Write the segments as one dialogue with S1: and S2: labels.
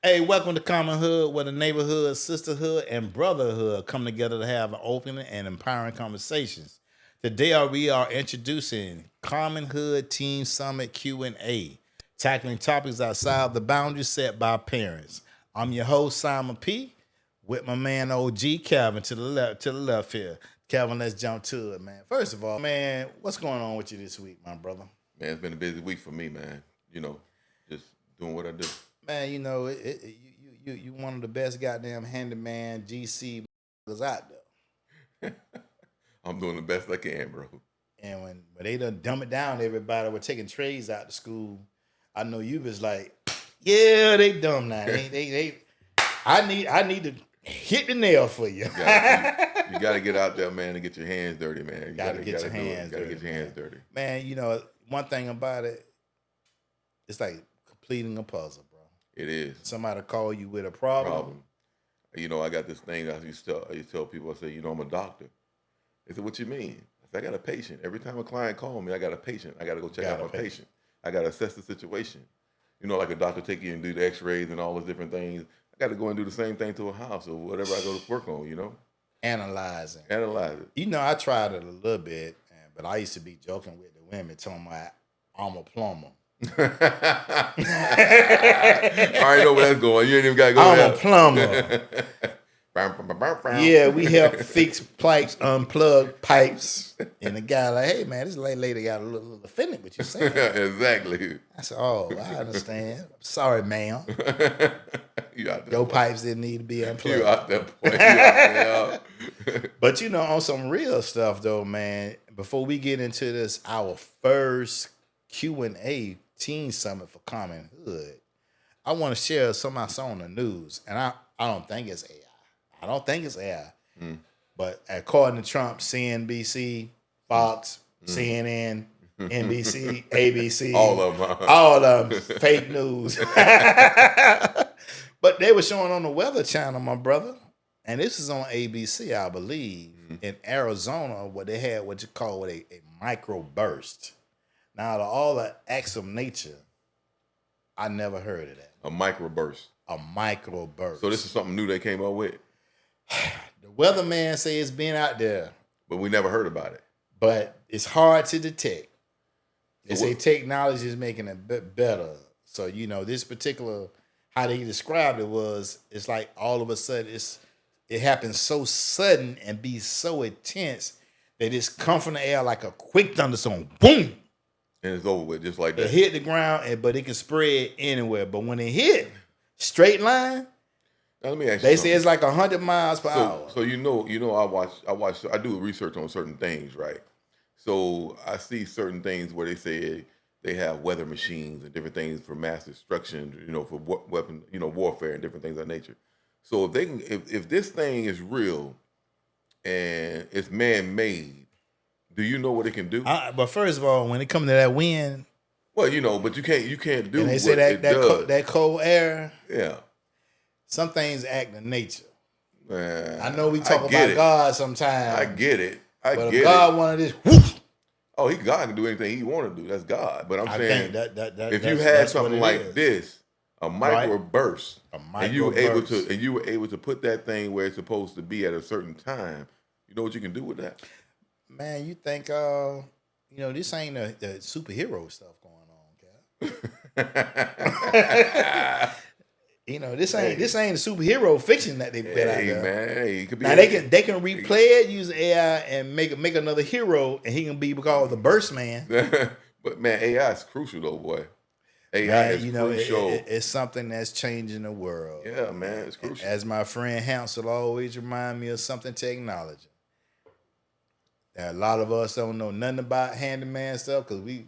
S1: Hey, welcome to Common Hood, where the neighborhood, sisterhood, and brotherhood come together to have open and empowering conversations. Today, we are introducing Common Hood Team Summit Q&A, tackling topics outside the boundaries set by parents. I'm your host, Simon P., with my man OG Calvin to the left here. Calvin, let's jump to it, man. First of all, man, what's going on with you this week, my brother?
S2: Man, it's been a busy week for me, man. Just doing what I do.
S1: Man, you one of the best goddamn handyman GC out there.
S2: I'm doing the best I can, bro.
S1: And when they done dumb it down to everybody, we're taking trays out to school. I know you was like, yeah, they dumb now. I need to hit the nail for you.
S2: You got to get out there, man, and get your hands dirty, man. You
S1: Gotta get your hands dirty. Man, one thing about it, it's like completing a puzzle, bro.
S2: It is.
S1: Somebody call you with a problem.
S2: I got this thing I used to tell people, I say, I'm a doctor. They said, what you mean? I said, I got a patient. Every time a client calls me, I got a patient. I got to go check out my patient. I got to assess the situation. Like a doctor take you and do the x-rays and all those different things. I got to go and do the same thing to a house or whatever I go to work on,
S1: Analyzing.
S2: Analyze it.
S1: I tried it a little bit, but I used to be joking with the women, telling me I'm a plumber.
S2: I already know where that's going. You ain't even got to go
S1: I'm
S2: there.
S1: a plumber. Yeah, we help fix pipes, unplug pipes. And the guy like, hey, man, this lady got a little offended with you saying.
S2: Exactly.
S1: I said, oh, I understand. Sorry, ma'am. Your
S2: point.
S1: pipes didn't need to be unplugged.
S2: You out there, boy. You out there.
S1: But, on some real stuff, though, man, before we get into this, our first Q&A teen summit for Common Hood, I want to share something I saw on the news. And I don't think it's AI. I don't think it's AI. But according to Trump, CNBC, Fox, CNN, NBC, ABC.
S2: All of them.
S1: Fake news. But they were showing on the Weather Channel, my brother. And this is on ABC, I believe, in Arizona, where they had what you call a microburst. Now, to all the acts of nature, I never heard of that.
S2: A microburst.
S1: A microburst.
S2: So this is something new they came up with?
S1: The weatherman say it's been out there.
S2: But we never heard about it.
S1: But it's hard to detect. They say technology is making it better. So, this particular, how they described it was, it's like all of a sudden, it happens so sudden and be so intense that it's come from the air like a quick thunderstorm. Boom!
S2: And it's over with, just like that.
S1: It hit the ground, but it can spread anywhere. But when it hit, straight line,
S2: now, let me ask you
S1: they
S2: something.
S1: say it's like 100 miles per hour.
S2: So I do research on certain things, right? So I see certain things where they say they have weather machines and different things for mass destruction, for weapon, warfare and different things of that nature. So if this thing is real and it's man-made, do you know what it can do?
S1: But first of all, when it comes to that wind,
S2: well, but you can't do.
S1: And they say that cold air.
S2: Yeah.
S1: Some things act in nature.
S2: Man,
S1: I know we talk about God sometimes.
S2: I get it.
S1: But if God wanted this, whoosh,
S2: God can do anything He want to do. That's God. But I'm saying,
S1: that
S2: if you had something like this, a microburst, and you were able to put that thing where it's supposed to be at a certain time, you know what you can do with that?
S1: Man, you think, this ain't the superhero stuff going on, Cal. This ain't the superhero fiction that they put out there.
S2: Man, it could be.
S1: Now they can replay it using AI and make another hero, and he can be called the Burst Man.
S2: But man, AI is crucial though, boy. AI is crucial.
S1: It's something that's changing the world.
S2: Yeah, man, it's crucial.
S1: As my friend Hansel always remind me of something technology. Now, a lot of us don't know nothing about handyman stuff because we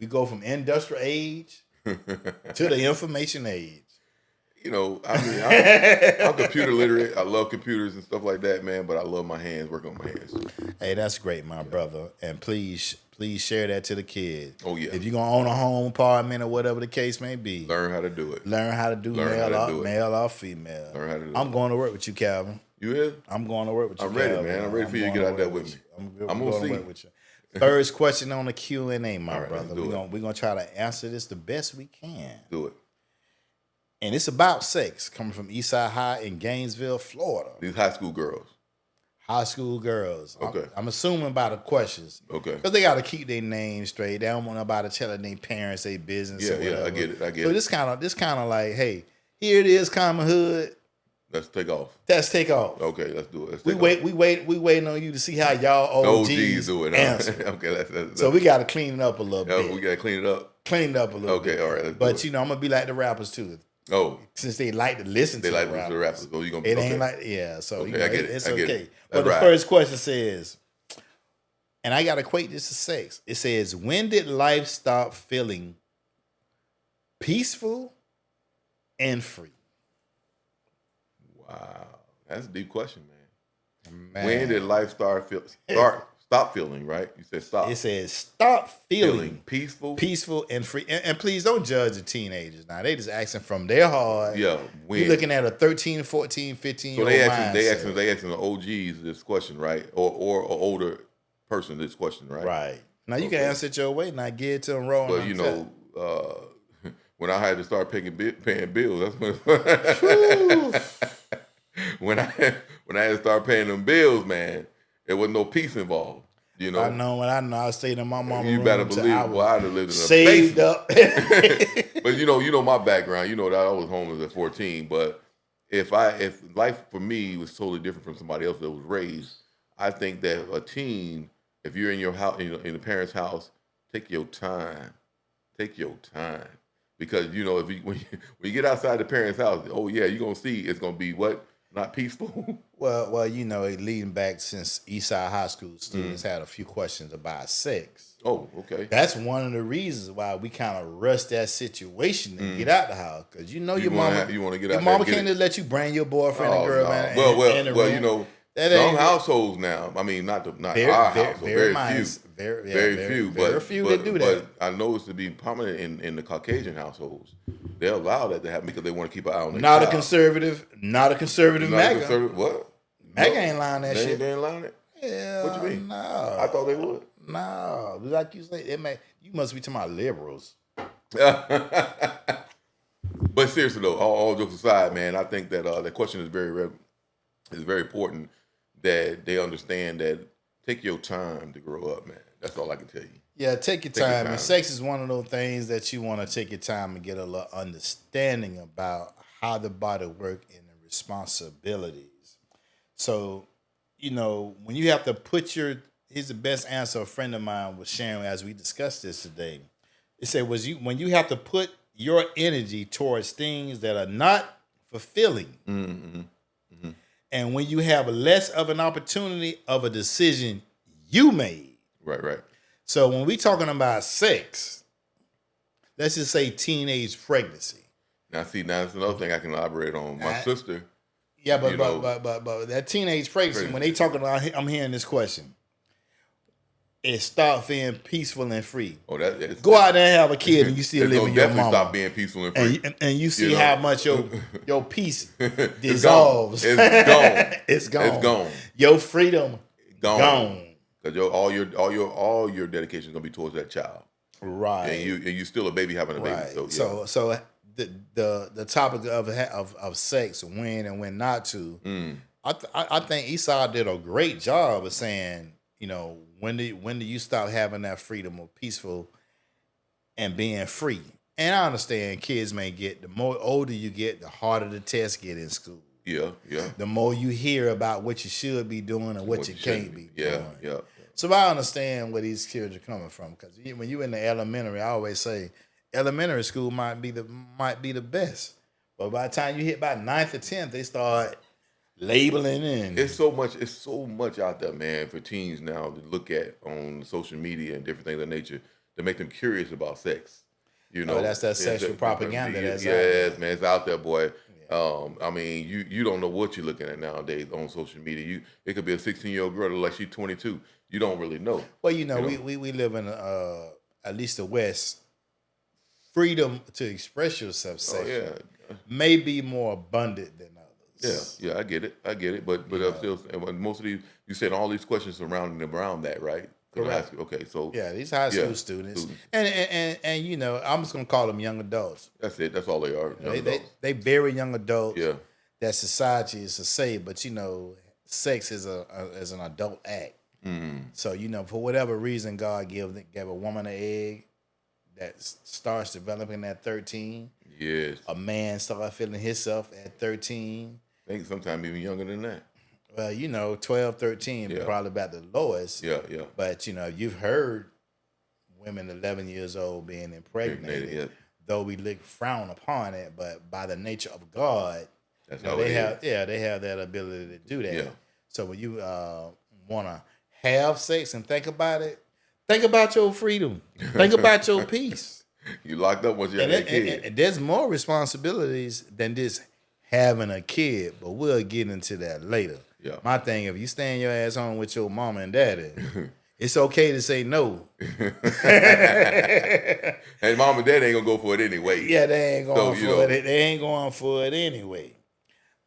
S1: go from industrial age to the information age.
S2: I'm computer literate. I love computers and stuff like that, man. But I love my hands, working on my hands.
S1: Hey, that's great, my brother. And please share that to the kids.
S2: Oh yeah.
S1: If you're gonna own a home, apartment, or whatever the case may be,
S2: learn how to do it.
S1: Learn how to do male or female.
S2: Learn how to do it.
S1: I'm going to work with you, Calvin.
S2: You is?
S1: I'm going to work with you.
S2: I'm ready,
S1: Calvin.
S2: man. I'm ready for you to get out there with me. I'm gonna see.
S1: Work with you. First question on the Q&A, my brother.
S2: We're
S1: gonna try to answer this the best we can.
S2: Do it.
S1: and it's about sex. Coming from Eastside High in Gainesville, Florida.
S2: These high school girls.
S1: High school girls.
S2: Okay.
S1: I'm assuming by the questions.
S2: Okay.
S1: Because they got to keep their names straight. They don't want nobody telling their parents their business.
S2: Yeah,
S1: or whatever.
S2: I get it.
S1: So this kind of like, hey, here it is, Common Hood.
S2: Let's take off.
S1: Let's take off.
S2: Okay, let's do it.
S1: We waiting on you to see how y'all OGs
S2: do it.
S1: answer.
S2: Okay, let's
S1: So we got to clean it up a little bit.
S2: We got to clean it up.
S1: Clean it up a little bit.
S2: Okay, all right.
S1: But I'm gonna be like the rappers too.
S2: Oh,
S1: Since they like to listen to the rappers.
S2: So you gonna
S1: It ain't like So
S2: okay,
S1: you know,
S2: I get it.
S1: it's
S2: I get
S1: okay.
S2: it.
S1: But the first question says, and I gotta equate this to sex. It says, when did life stop feeling peaceful and free?
S2: Wow, that's a deep question, man.
S1: Man.
S2: When did life stop feeling? Right? You said stop.
S1: It says stop feeling
S2: peaceful,
S1: and free. And please don't judge the teenagers now. They just asking from their heart.
S2: Yeah, when
S1: You're looking at a 13, 14, 15
S2: so
S1: year old
S2: they asking the OGs this question, right? Or an older person this question, right?
S1: Right. Now you can answer it your way. Now get it to them wrong.
S2: But you know, when I had to start paying bills, that's when when I had to start paying them bills, man, there was no peace involved. You know,
S1: I know. I stayed in my mama's room.
S2: You better believe. Well, I'd have lived in a
S1: saved
S2: basement.
S1: up.
S2: But you know my background. You know that I was homeless at 14. But if life for me was totally different from somebody else that was raised, I think that a teen, if you're in your house, in the parents' house, take your time. Take your time. Because you know when you get outside the parents' house, oh yeah, you're gonna see it's gonna be what. Not peaceful.
S1: Well, you know, leading back since Eastside High School students had a few questions about sex.
S2: Oh, okay.
S1: That's one of the reasons why we kind of rush that situation and get out the house, because you know your mama.
S2: You want to get out.
S1: Your mama can't just let you bring your boyfriend and girl.
S2: No.
S1: Man,
S2: well, you know, some households now. I mean, not our household. Very few that do that. But I know it's to be prominent in the Caucasian households. They allow that to happen because they want to keep an eye on their
S1: Not
S2: child.
S1: a conservative MAGA.
S2: What?
S1: MAGA ain't lying that shit.
S2: They ain't lying it?
S1: Yeah.
S2: What you mean?
S1: No.
S2: I thought they would.
S1: No. Like you say, you must be talking about liberals.
S2: But seriously though, all jokes aside, man, I think that that question is very important, that they understand that take your time to grow up, man. That's all I can tell you.
S1: Yeah, take your time. And sex is one of those things that you want to take your time and get a little understanding about how the body works and the responsibilities. So, you know, when you have to put here's the best answer a friend of mine was sharing as we discussed this today. It said, when you have to put your energy towards things that are not fulfilling, and when you have less of an opportunity of a decision you made.
S2: Right.
S1: So when we talking about sex, let's just say teenage pregnancy.
S2: Now that's another thing I can elaborate on. My sister.
S1: Yeah, but that teenage pregnancy, when they talking about, I'm hearing this question. It start feeling peaceful and free.
S2: Oh,
S1: go out there and have a kid and you still live with your mama.
S2: Stop being peaceful and free.
S1: And you see how much your peace dissolves.
S2: It's gone.
S1: It's gone.
S2: It's gone.
S1: Your freedom gone.
S2: Because all your dedication is gonna be towards that child,
S1: right?
S2: And you still a baby having a baby.
S1: Right.
S2: So
S1: the topic of sex, when and when not to. I think Eastside did a great job of saying, you know, when do you stop having that freedom of peaceful and being free? And I understand kids may get, the more older you get, the harder the tests get in school.
S2: Yeah.
S1: The more you hear about what you should be doing and what you can't be doing.
S2: Yeah.
S1: So I understand where these kids are coming from, because when you're in the elementary, I always say elementary school might be the best, but by the time you hit about 9th or 10th, they start labeling in.
S2: It's so much out there, man, for teens now to look at on social media and different things of that nature to make them curious about sex. You know,
S1: that's that sexual propaganda.
S2: Man, it's out there, boy. Yeah. I mean, you don't know what you're looking at nowadays on social media. It could be a 16-year-old girl like she's 22. You don't really know.
S1: Well, you know, we live in at least the West. Freedom to express yourself sexually may be more abundant than others.
S2: Yeah, I get it. But still, most of these, you said all these questions surrounding around that, right?
S1: Correct.
S2: Okay, so
S1: these high school students. And man, you know, I'm just gonna call them young adults.
S2: That's it. That's all they are. Young adults.
S1: They very young adults.
S2: Yeah.
S1: That society is to say, but you know, sex is an adult act. So you know, for whatever reason, God gave a woman an egg that starts developing at 13.
S2: Yes.
S1: A man starts feeling himself at 13.
S2: I think sometimes even younger than that.
S1: Well, you know, 12, 13, probably about the lowest.
S2: Yeah.
S1: But you know, you've heard women 11 years old being impregnated, though we frown upon it, but by the nature of God,
S2: that's
S1: you know,
S2: how they
S1: have that ability to do that.
S2: Yeah.
S1: So when you want to have sex and think about it, think about your freedom. Think about your peace.
S2: You locked up once you had that kid.
S1: And there's more responsibilities than just having a kid, but we'll get into that later.
S2: Yeah.
S1: My thing, if you staying your ass home with your mama and daddy, it's okay to say no.
S2: And mom and dad ain't gonna go for it anyway.
S1: Yeah, they ain't going for it. They ain't going for it anyway.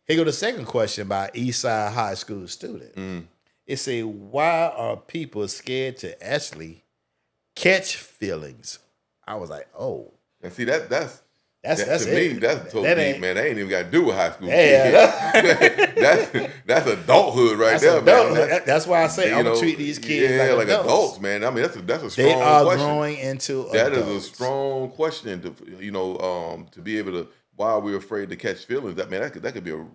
S1: Here go the second question by Eastside High School student. It say, why are people scared to actually catch feelings? I was like, oh.
S2: And see, that's
S1: to
S2: me,
S1: it.
S2: that's so
S1: that
S2: deep, man. That ain't even got to do with high school.
S1: Yeah,
S2: that's adulthood right there, man.
S1: That's why I say I'm gonna treat these kids like adults,
S2: man. I mean, that's a strong
S1: they are
S2: question.
S1: Growing into
S2: that
S1: adults.
S2: is a strong question to be able to. Why are we afraid to catch feelings? That man, that could be a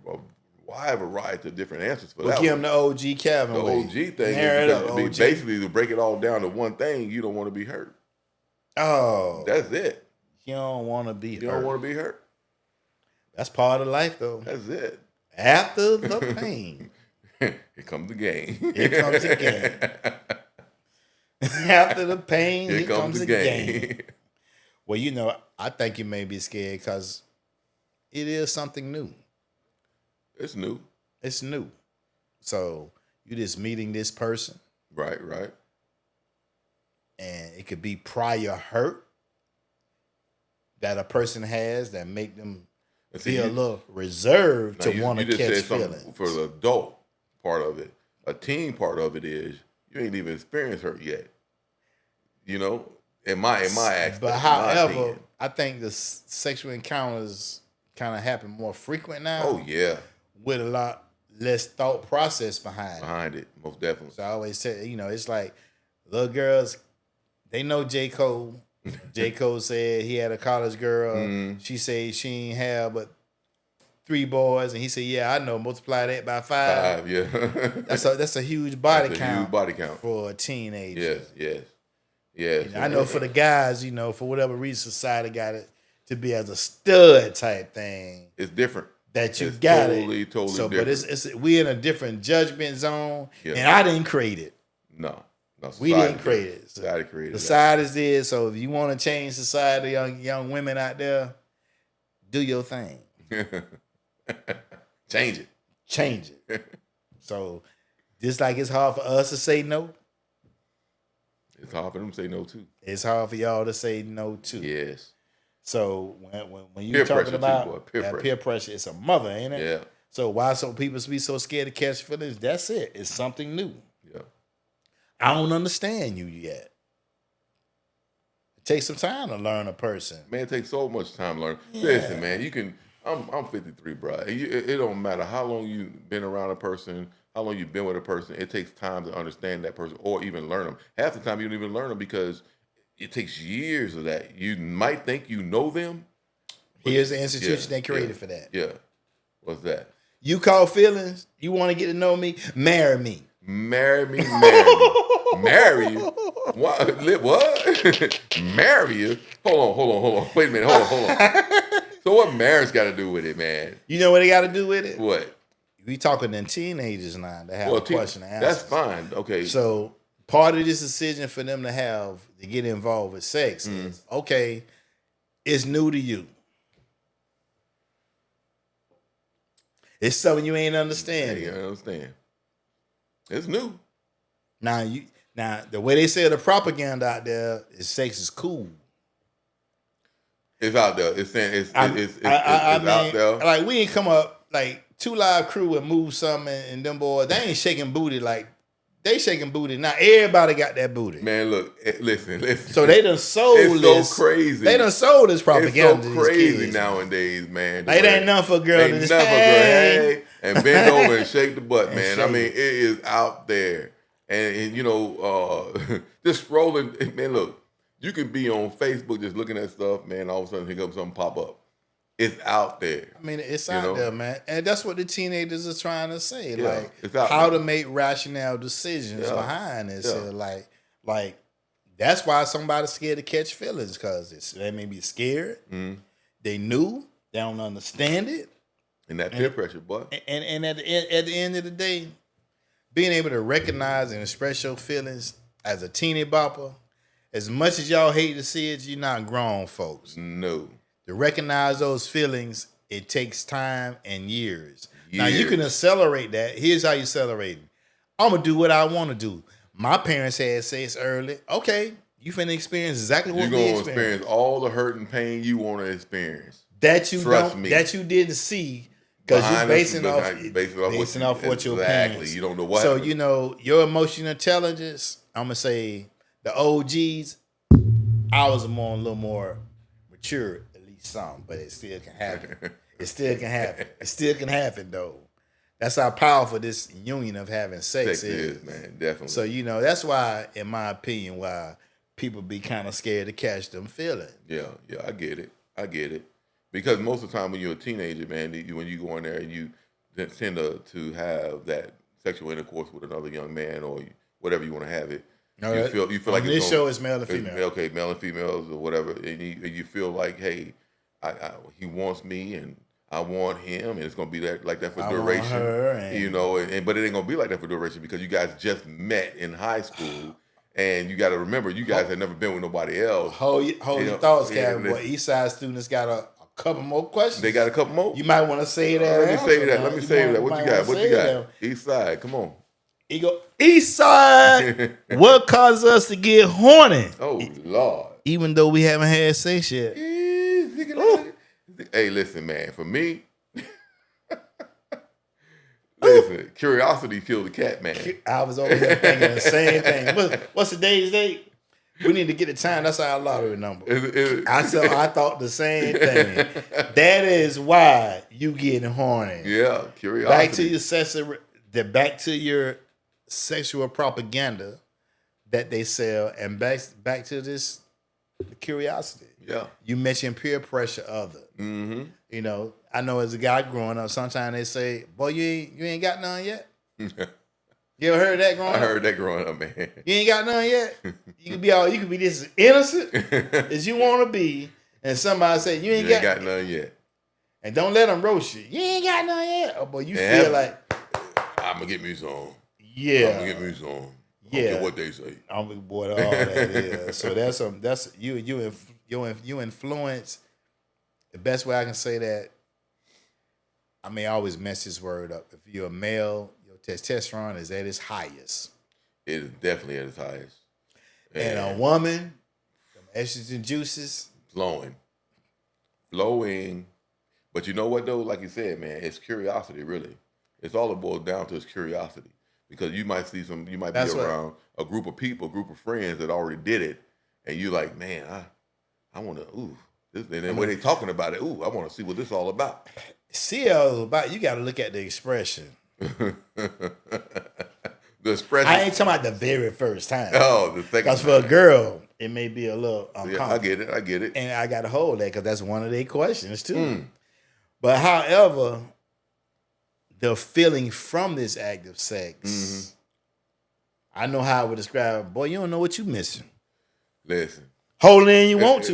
S2: wide variety of different answers for that.
S1: We'll give them the OG Calvin way.
S2: The OG thing is basically to break it all down to one thing. You don't want to be hurt.
S1: Oh,
S2: that's it.
S1: You don't want to be
S2: You don't want to be hurt.
S1: That's part of life, though.
S2: That's it.
S1: After the pain.
S2: Here comes the game.
S1: Here comes the game. After the pain, here comes the game. Well, you know, I think you may be scared because it is something new.
S2: It's new.
S1: It's new. So you're just meeting this person.
S2: Right.
S1: And it could be prior hurt that a person has that make them feel a little reserved to want to catch feelings.
S2: For the adult part of it, a teen part of it is you ain't even experienced hurt yet. You know, in my aspect.
S1: But however, I think the sexual encounters kind of happen more frequent now.
S2: Oh yeah,
S1: with a lot less thought process behind
S2: it. Most definitely.
S1: So I always say, you know, it's like little girls, they know J. Cole. J. Cole said he had a college girl. She said she ain't have but 3 boys, and he said, "Yeah, I know. Multiply that by 5.
S2: Yeah,
S1: that's a huge body count.
S2: Huge body count
S1: for a teenager.
S2: Yes.
S1: I know for the guys, you know, for whatever reason, society got it to be as a stud type thing.
S2: It's different.
S1: That you got
S2: totally
S1: so,
S2: different.
S1: But it's we in a different judgment zone, and I didn't create it.
S2: No,
S1: we didn't create it. So
S2: society created it.
S1: Society did. So if you want to change society, young women out there, do your thing.
S2: Change
S1: it. So just like it's hard for us to say no,
S2: it's hard for them to say no too.
S1: It's hard for y'all to say no too.
S2: Yes.
S1: So when you're talking about peer pressure, it's a mother, ain't it?
S2: Yeah.
S1: So why some people be so scared to catch feelings? That's it. It's something new.
S2: Yeah.
S1: I don't understand you yet. It takes some time to learn a person.
S2: Man, it takes so much time to learn. Yeah. Listen, man, you can. I'm 53, bro. It don't matter how long you've been around a person, how long you've been with a person. It takes time to understand that person or even learn them. Half the time you don't even learn them because it takes years of that. You might think you know them.
S1: Here's the institution they created for that.
S2: Yeah. What's that?
S1: You call feelings? You want to get to know me? Marry me.
S2: Marry me, marry me. Marry you? What? Marry you? Hold on. Wait a minute. Hold on. So what marriage got to do with it, man?
S1: You know what they got to do with it?
S2: What?
S1: We talking to teenagers now to have a question to answer.
S2: That's fine. Okay.
S1: So part of this decision for them to get involved with sex is, okay, it's new to you. It's something you ain't understanding.
S2: You understand. It's new.
S1: Now the way they say the propaganda out there is sex is cool.
S2: It's out there. It's saying it's out there.
S1: Like we ain't come up like 2 Live Crew and move something and them boys, they ain't shaking booty like They shaking booty now. Everybody got that booty.
S2: Man, look, listen.
S1: So they done sold
S2: it's
S1: this.
S2: so crazy.
S1: They done sold this propaganda.
S2: It's so
S1: to these
S2: crazy
S1: kids,
S2: nowadays, man.
S1: Like, it ain't nothing for a girl to just,
S2: hey, and bend over and shake the butt, man. I
S1: shake
S2: mean, it is out there. And you know, just scrolling, man, look, you can be on Facebook just looking at stuff, man, all of a sudden here comes something pop up. It's out there.
S1: I mean, it's out there, man. And that's what the teenagers are trying to say.
S2: Yeah,
S1: like,
S2: it's out
S1: how
S2: there.
S1: to make rational decisions behind this.
S2: Yeah.
S1: Like, that's why somebody's scared to catch feelings, because they may be scared.
S2: Mm-hmm.
S1: They knew. They don't understand it.
S2: And that peer pressure, boy.
S1: And at the end of the day, being able to recognize and express your feelings as a teeny bopper, as much as y'all hate to see it, you're not grown folks.
S2: No.
S1: To recognize those feelings, it takes time and years. Now, you can accelerate that. Here's how you accelerate it. I'm going to do what I want to do. My parents had sex early. Okay, you finna experience exactly what we experienced.
S2: You're going to experience all the hurt and pain you want to experience.
S1: That you
S2: Trust me.
S1: That you didn't see, because you're basing off what your parents.
S2: Exactly. You don't know what
S1: So,
S2: happened.
S1: you know, your emotional intelligence, I'm going to say the OGs, ours are a little more mature. Some, but it still can happen. It still can happen. It still can happen, though. That's how powerful this union of having sex is,
S2: man. Definitely.
S1: So, you know, that's why, in my opinion, why people be kind of scared to catch them feeling.
S2: Yeah, I get it. Because most of the time when you're a teenager, man, when you go in there and you tend to have that sexual intercourse with another young man or whatever you want to have it, you feel like
S1: this show is male and female.
S2: Okay, male and females or whatever, and you feel like, hey, he wants me and I want him, and it's gonna be like that for duration.
S1: Want her
S2: you know, but it ain't gonna be like that for duration because you guys just met in high school, and you got to remember you guys had never been with nobody else.
S1: Hold your thoughts, Kevin. Boy, Eastside students got a couple more questions.
S2: They got a couple more.
S1: You might want to say that.
S2: Let me say that. What you got? What you got? Eastside, come on.
S1: He go, Eastside. What causes us to get horny?
S2: Oh Lord.
S1: Even though we haven't had sex yet.
S2: Hey, listen, man. For me, listen. Curiosity killed the cat, man.
S1: I was over here thinking the same thing. What's today's date? We need to get the time. That's our lottery number. I thought the same thing. That is why you getting horny.
S2: Yeah, curiosity.
S1: Back to your sexual propaganda that they sell, and back to this curiosity.
S2: Yeah.
S1: You mentioned peer pressure other.
S2: Mm-hmm.
S1: You know, I know as a guy growing up, sometimes they say, boy, you ain't got none yet. You ever heard that growing up?
S2: I heard that growing up, man.
S1: You ain't got none yet? You can be this innocent as you want to be, and somebody say, you ain't got
S2: none yet.
S1: And don't let them roast you. You ain't got none yet. Oh, boy, you feel like,
S2: I'm going to get me some.
S1: Yeah.
S2: I'm going to get me some. I don't care what they say.
S1: Boy, all that is. So that's you influence. The best way I can say that, I may always mess this word up. If you're a male, your testosterone is at its highest.
S2: It is definitely at its highest.
S1: And a woman, estrogen juices.
S2: Flowing. But you know what, though? Like you said, man, it's curiosity, really. It's all it boils down to is curiosity. Because you might be around a group of people, a group of friends that already did it, and you're like, man, I want to, and then when they talking about it, I want to see what this is all about.
S1: See all about, you got to look at the expression.
S2: The expression.
S1: I ain't talking about the very first time.
S2: Oh, the second time.
S1: Because for a girl, it may be a little uncomfortable.
S2: Yeah, I get it.
S1: And I got to hold that because that's one of their questions too. But however, the feeling from this act of sex, I know how I would describe it. Boy, you don't know what you missing.
S2: Listen.
S1: Hold it in you want to.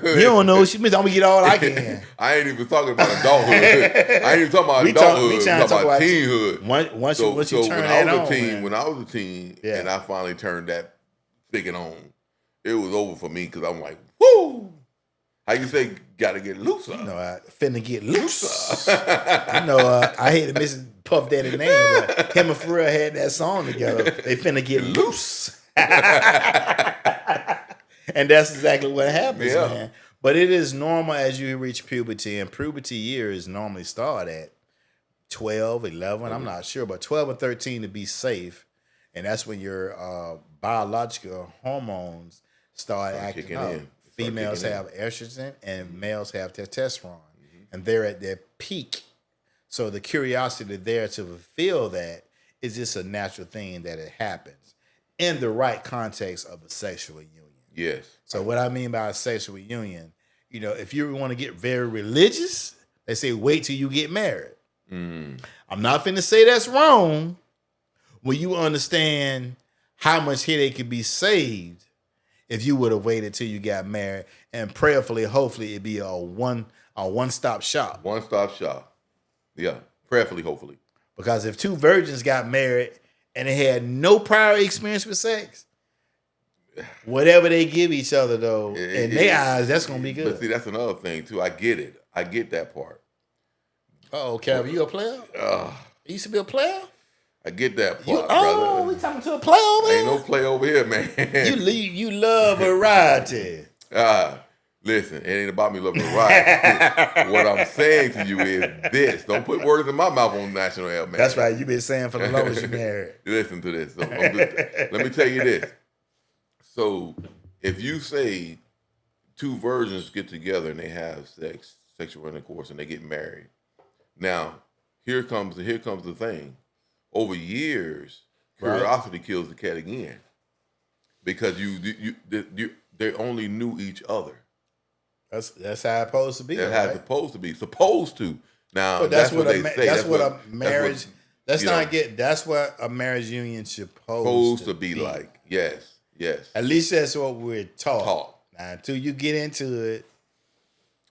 S1: You don't know what you missing. I'm going to get all I can.
S2: I ain't even talking about adulthood. I ain't even talking about adulthood. I'm talking about teenhood.
S1: Once you turn that on.
S2: When I was a teen and I finally turned that spigot on, it was over for me because I'm like, whoo! How you say, gotta get looser?
S1: You know, I finna get looser. I hate to miss Puff Daddy's name, but him and Pharrell had that song together. They finna get loose. And that's exactly what happens, man. But it is normal as you reach puberty, and puberty years normally start at 12, 11, I'm not sure, but 12 or 13 to be safe. and that's when your biological hormones start acting
S2: kicking
S1: up.
S2: in.
S1: Females
S2: kicking in.
S1: have estrogen, and males have testosterone, and they're at their peak. So the curiosity there to fulfill that is just a natural thing that it happens in the right context of a sexual union.
S2: Yes.
S1: So what I mean by a sexual union, if you want to get very religious, they say wait till you get married. I'm not finna say that's wrong when you understand how much headache could be saved if you would have waited till you got married, and prayerfully, hopefully, it'd be a one-stop shop.
S2: One-stop shop. Yeah. Prayerfully, hopefully.
S1: Because if two virgins got married and they had no prior experience with sex, whatever they give each other, though, in their eyes, that's gonna be good.
S2: But see, that's another thing too. I get it. I get that part.
S1: Oh, Calvin, you a player? You used to be a player?
S2: I get that part, brother.
S1: We talking to a player over here?
S2: Ain't no play over here, man.
S1: You love variety.
S2: Listen, it ain't about me loving variety. What I'm saying to you is this. Don't put words in my mouth on national air, man.
S1: That's right. You've been saying for the longest you married.
S2: Listen to this. So, let me tell you this. So if you say two virgins get together and they have sexual intercourse, and they get married, now here comes the thing. Over years, curiosity kills the cat again, because they only knew each other.
S1: That's how it's supposed to be.
S2: That's how it's supposed to. Now,
S1: but that's what they say. That's what a marriage. That's what a marriage union supposed to be
S2: like. Yes.
S1: At least that's what we're taught. Now, until you get into it,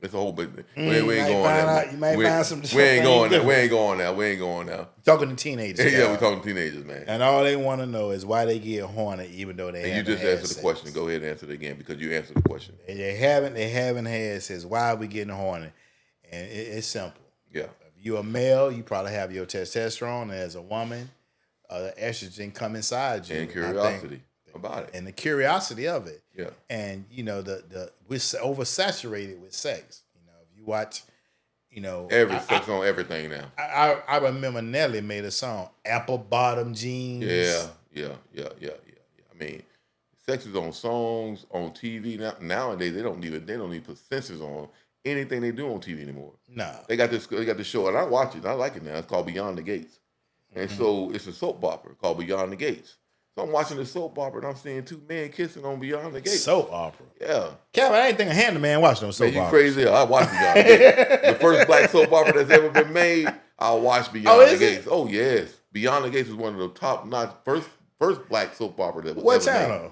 S2: it's a whole bit. We ain't going there.
S1: You might find some.
S2: We ain't going there. We ain't going now.
S1: Talking to teenagers.
S2: Yeah, we're talking to teenagers, man.
S1: And all they want to know is why they get horny, even though they haven't.
S2: And you just answered the question. Go ahead and answer it again, because you answered the question.
S1: They haven't had says, why are we getting horny? And it's simple.
S2: Yeah.
S1: If you're a male, you probably have your testosterone, and as a woman, estrogen come inside you.
S2: And curiosity about it.
S1: And the curiosity of it.
S2: Yeah.
S1: And we're oversaturated with sex. If you watch,
S2: sex on everything now.
S1: I remember Nelly made a song, Apple Bottom Jeans.
S2: Yeah. I mean, sex is on songs, on TV. Nowadays they don't even put censors on anything they do on TV anymore.
S1: No.
S2: They got this show, and I watch it. I like it now. It's called Beyond the Gates. And so it's a soap opera called Beyond the Gates. So I'm watching the soap opera, and I'm seeing two men kissing on Beyond the Gates.
S1: Soap opera?
S2: Yeah.
S1: Calvin, I ain't think a handyman watched no soap opera.
S2: You crazy? I watched Beyond the Gates. The first black soap opera that's ever been made, I watched Beyond the Gates. Oh, yes. Beyond the Gates was one of the top-notch first black soap opera that was ever made. What channel?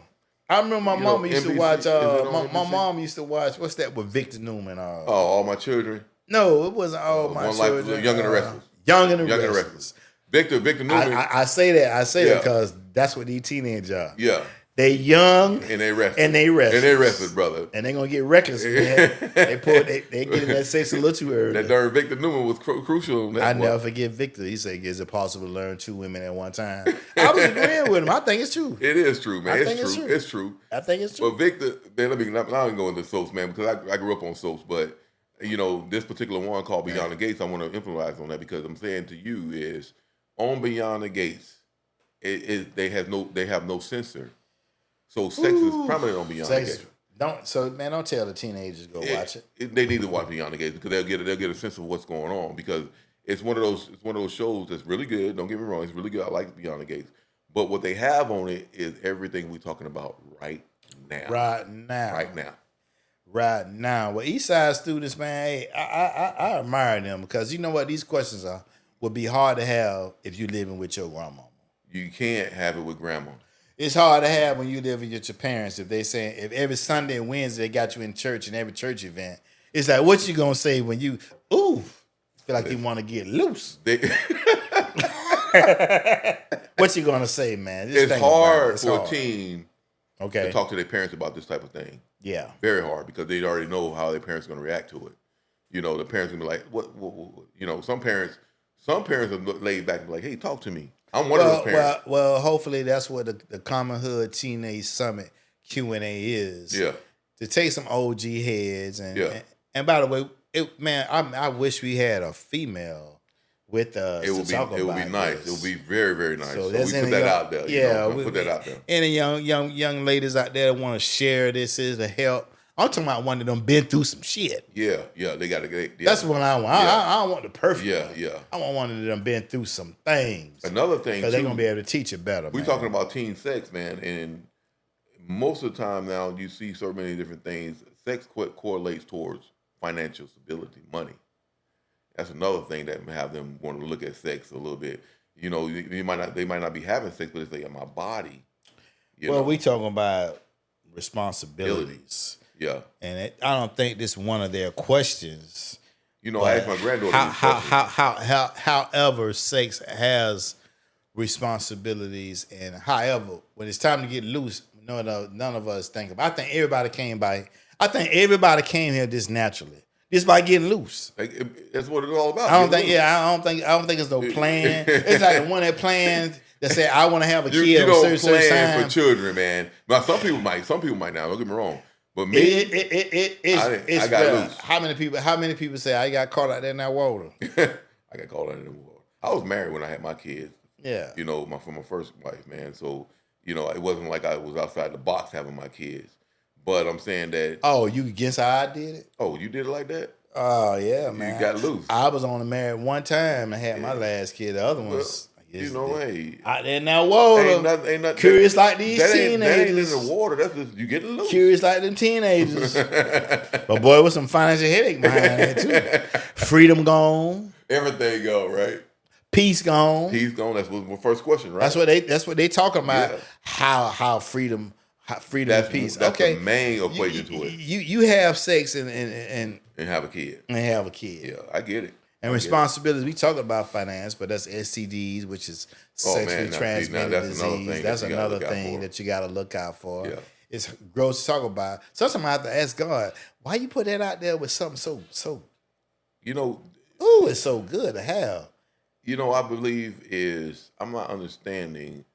S1: I remember my mom used to watch. My mom used to watch. What's that with Victor Newman?
S2: All My Children.
S1: No, it wasn't All My Children.
S2: Like Young and the Restless.
S1: Young and the Restless.
S2: Victor Newman.
S1: I say that because that's what these teenagers are.
S2: Yeah.
S1: They young
S2: and they restless.
S1: And they restless,
S2: brother.
S1: And they gonna get reckless, man. they get in that sex a little too early.
S2: That darn Victor Newman was crucial.
S1: I never forget Victor. He said, "Is it possible to learn two women at one time?" I was agreeing with him. I think it's true.
S2: It is true, man. It's true.
S1: I think it's true.
S2: But Victor, man, let me not go into soaps, man, because I grew up on soaps. But this particular one called Beyond the Gates, I want to emphasize on that, because I'm saying to you is on Beyond the Gates, they have no censor. So sex is prominent on Beyond the Gates.
S1: Don't tell the teenagers to go watch it.
S2: They need to watch Beyond the Gates, because they'll get a sense of what's going on, because it's one of those shows that's really good. Don't get me wrong, it's really good. I like Beyond the Gates. But what they have on it is everything we're talking about right now.
S1: Right now. Well, Eastside students, man, hey, I admire them, because you know what? These questions would be hard to have if you're living with your grandmama.
S2: You can't have it with grandma.
S1: It's hard to have when you live with your parents. If every Sunday and Wednesday they got you in church and every church event, it's like, what you gonna say when you feel like you want to get loose? What you gonna say, man?
S2: It's hard for a teen
S1: to
S2: talk to their parents about this type of thing.
S1: Yeah,
S2: very hard, because they already know how their parents are gonna react to it. The parents gonna be like, what? Some parents are laid back and be like, hey, talk to me. I'm one of those parents.
S1: Well, hopefully that's what the Common Hood Teenage Summit Q&A is.
S2: Yeah.
S1: To take some OG heads and by the way, man, I wish we had a female with us to talk about
S2: it would be nice.
S1: this.
S2: It would be very, very nice. So we
S1: that's
S2: put that out there.
S1: Yeah,
S2: put that out there.
S1: Any young ladies out there that want to share this is to help. I'm talking about one of them been through some shit.
S2: Yeah, they got to get. Yeah.
S1: That's what I want. I don't want the perfect.
S2: Yeah.
S1: I want one of them been through some things.
S2: Another thing,
S1: because they're gonna be able to teach it better.
S2: We're talking about teen sex, man, and most of the time now you see so many different things. Sex correlates towards financial stability, money. That's another thing that have them want to look at sex a little bit. You know, they might not be having sex, but it's like my body.
S1: We talking about responsibilities.
S2: Yeah,
S1: and I don't think this is one of their questions.
S2: You know, I asked my granddaughter.
S1: However, sex has responsibilities, and however, when it's time to get loose, none of us think about. I think everybody came here just naturally, just by getting loose.
S2: That's what it's all about.
S1: I don't think it's no plan. It's like the one that plans. That say I want to have a kid.
S2: You don't plan
S1: time.
S2: for children, man. But some people might now. Don't get me wrong. But me,
S1: it's
S2: I got loose.
S1: How many people say I got caught out there in that water?
S2: I got caught out in the water. I was married when I had my kids.
S1: Yeah.
S2: You know, from my first wife, man. So, you know, it wasn't like I was outside the box having my kids. But I'm saying that.
S1: Oh, you guess how I did it?
S2: Oh, you did it like that?
S1: Oh, yeah, man.
S2: You got loose.
S1: I was only married one time and had my last kid. The other ones.
S2: You know, hey,
S1: out there in that water,
S2: ain't nothing,
S1: curious like these teenagers.
S2: That ain't in the water. That's just you getting loose.
S1: Curious like them teenagers. But boy, with some financial headache behind it too. Freedom gone.
S2: Everything gone, right?
S1: Peace gone.
S2: Peace gone. That's my first question, right?
S1: That's what they talking about. Yeah. How freedom and peace.
S2: That's the main equation to it.
S1: You have sex and
S2: have a kid.
S1: And have a kid.
S2: Yeah, I get it.
S1: And responsibilities, we talk about finance, but that's STDs, which is sexually transmitted disease. That's another thing that you got to look out for. Yeah. It's gross to talk about. Sometimes I have to ask God, why you put that out there with something so
S2: you know,
S1: ooh, it's so good to have.
S2: You know, I believe I'm not understanding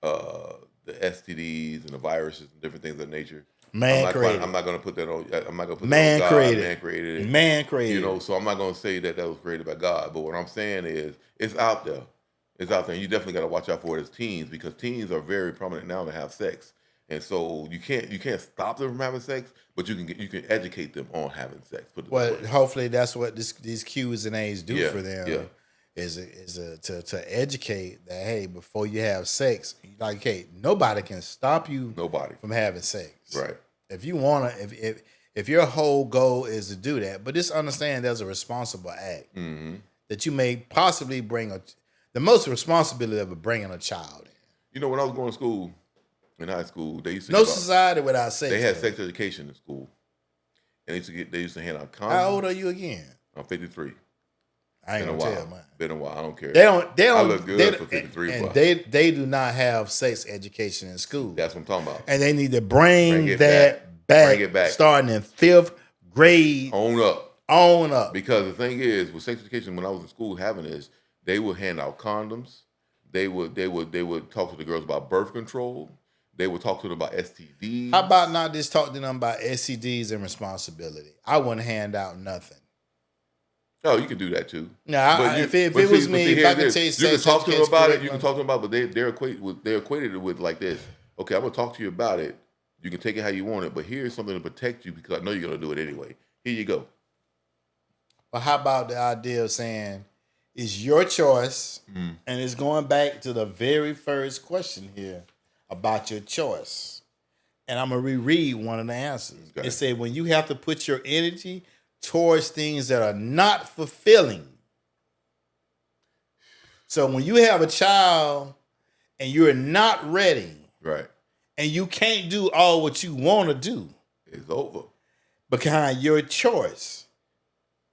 S2: the STDs and the viruses and different things of that nature.
S1: Man created.
S2: I'm not going to put that on. I'm not going to put
S1: man
S2: that on God.
S1: Created.
S2: Man created it.
S1: Man created.
S2: You know, so I'm not going to say that was created by God. But what I'm saying is, it's out there. It's out there. And you definitely got to watch out for it as teens, because teens are very prominent now to have sex, and so you can't stop them from having sex, but you can educate them on having sex.
S1: Well, hopefully that's what these Q's and A's do for them. Yeah. Is to educate that, hey, before you have sex, like, hey, nobody can stop you. From having sex.
S2: Right.
S1: If you wanna, if your whole goal is to do that, but just understand there's a responsible act that you may possibly bring the most responsibility of bringing a child in.
S2: You know, when I was going to school, in high school, they used to
S1: society without sex.
S2: They had sex education in school, and they used to hand out condoms.
S1: How old are you again?
S2: I'm 53.
S1: I ain't gonna tell mine.
S2: Been a while. I don't care.
S1: They don't.
S2: I look good for 53.
S1: And they do not have sex education in school.
S2: That's what I'm talking about.
S1: And they need to bring that back. Bring it back. Starting in 5th grade.
S2: Own up. Because the thing is, with sex education, when I was in school having this, they would hand out condoms. They would talk to the girls about birth control. They would talk to them about STDs.
S1: How about not just talk to them about STDs and responsibility? I wouldn't hand out nothing.
S2: No, you can do that too.
S1: No, if it was me, if I could tell you,
S2: you can talk to them about it. You can talk to them about it, but they're equated it with like this. Okay, I'm gonna talk to you about it. You can take it how you want it, but here's something to protect you because I know you're gonna do it anyway. Here you go.
S1: But how about the idea of saying it's your choice, and it's going back to the very first question here about your choice, and I'm gonna reread one of the answers. Okay. It said when you have to put your energy towards things that are not fulfilling. So when you have a child and you're not ready,
S2: right,
S1: and you can't do all what you want to do,
S2: it's over.
S1: Behind your choice.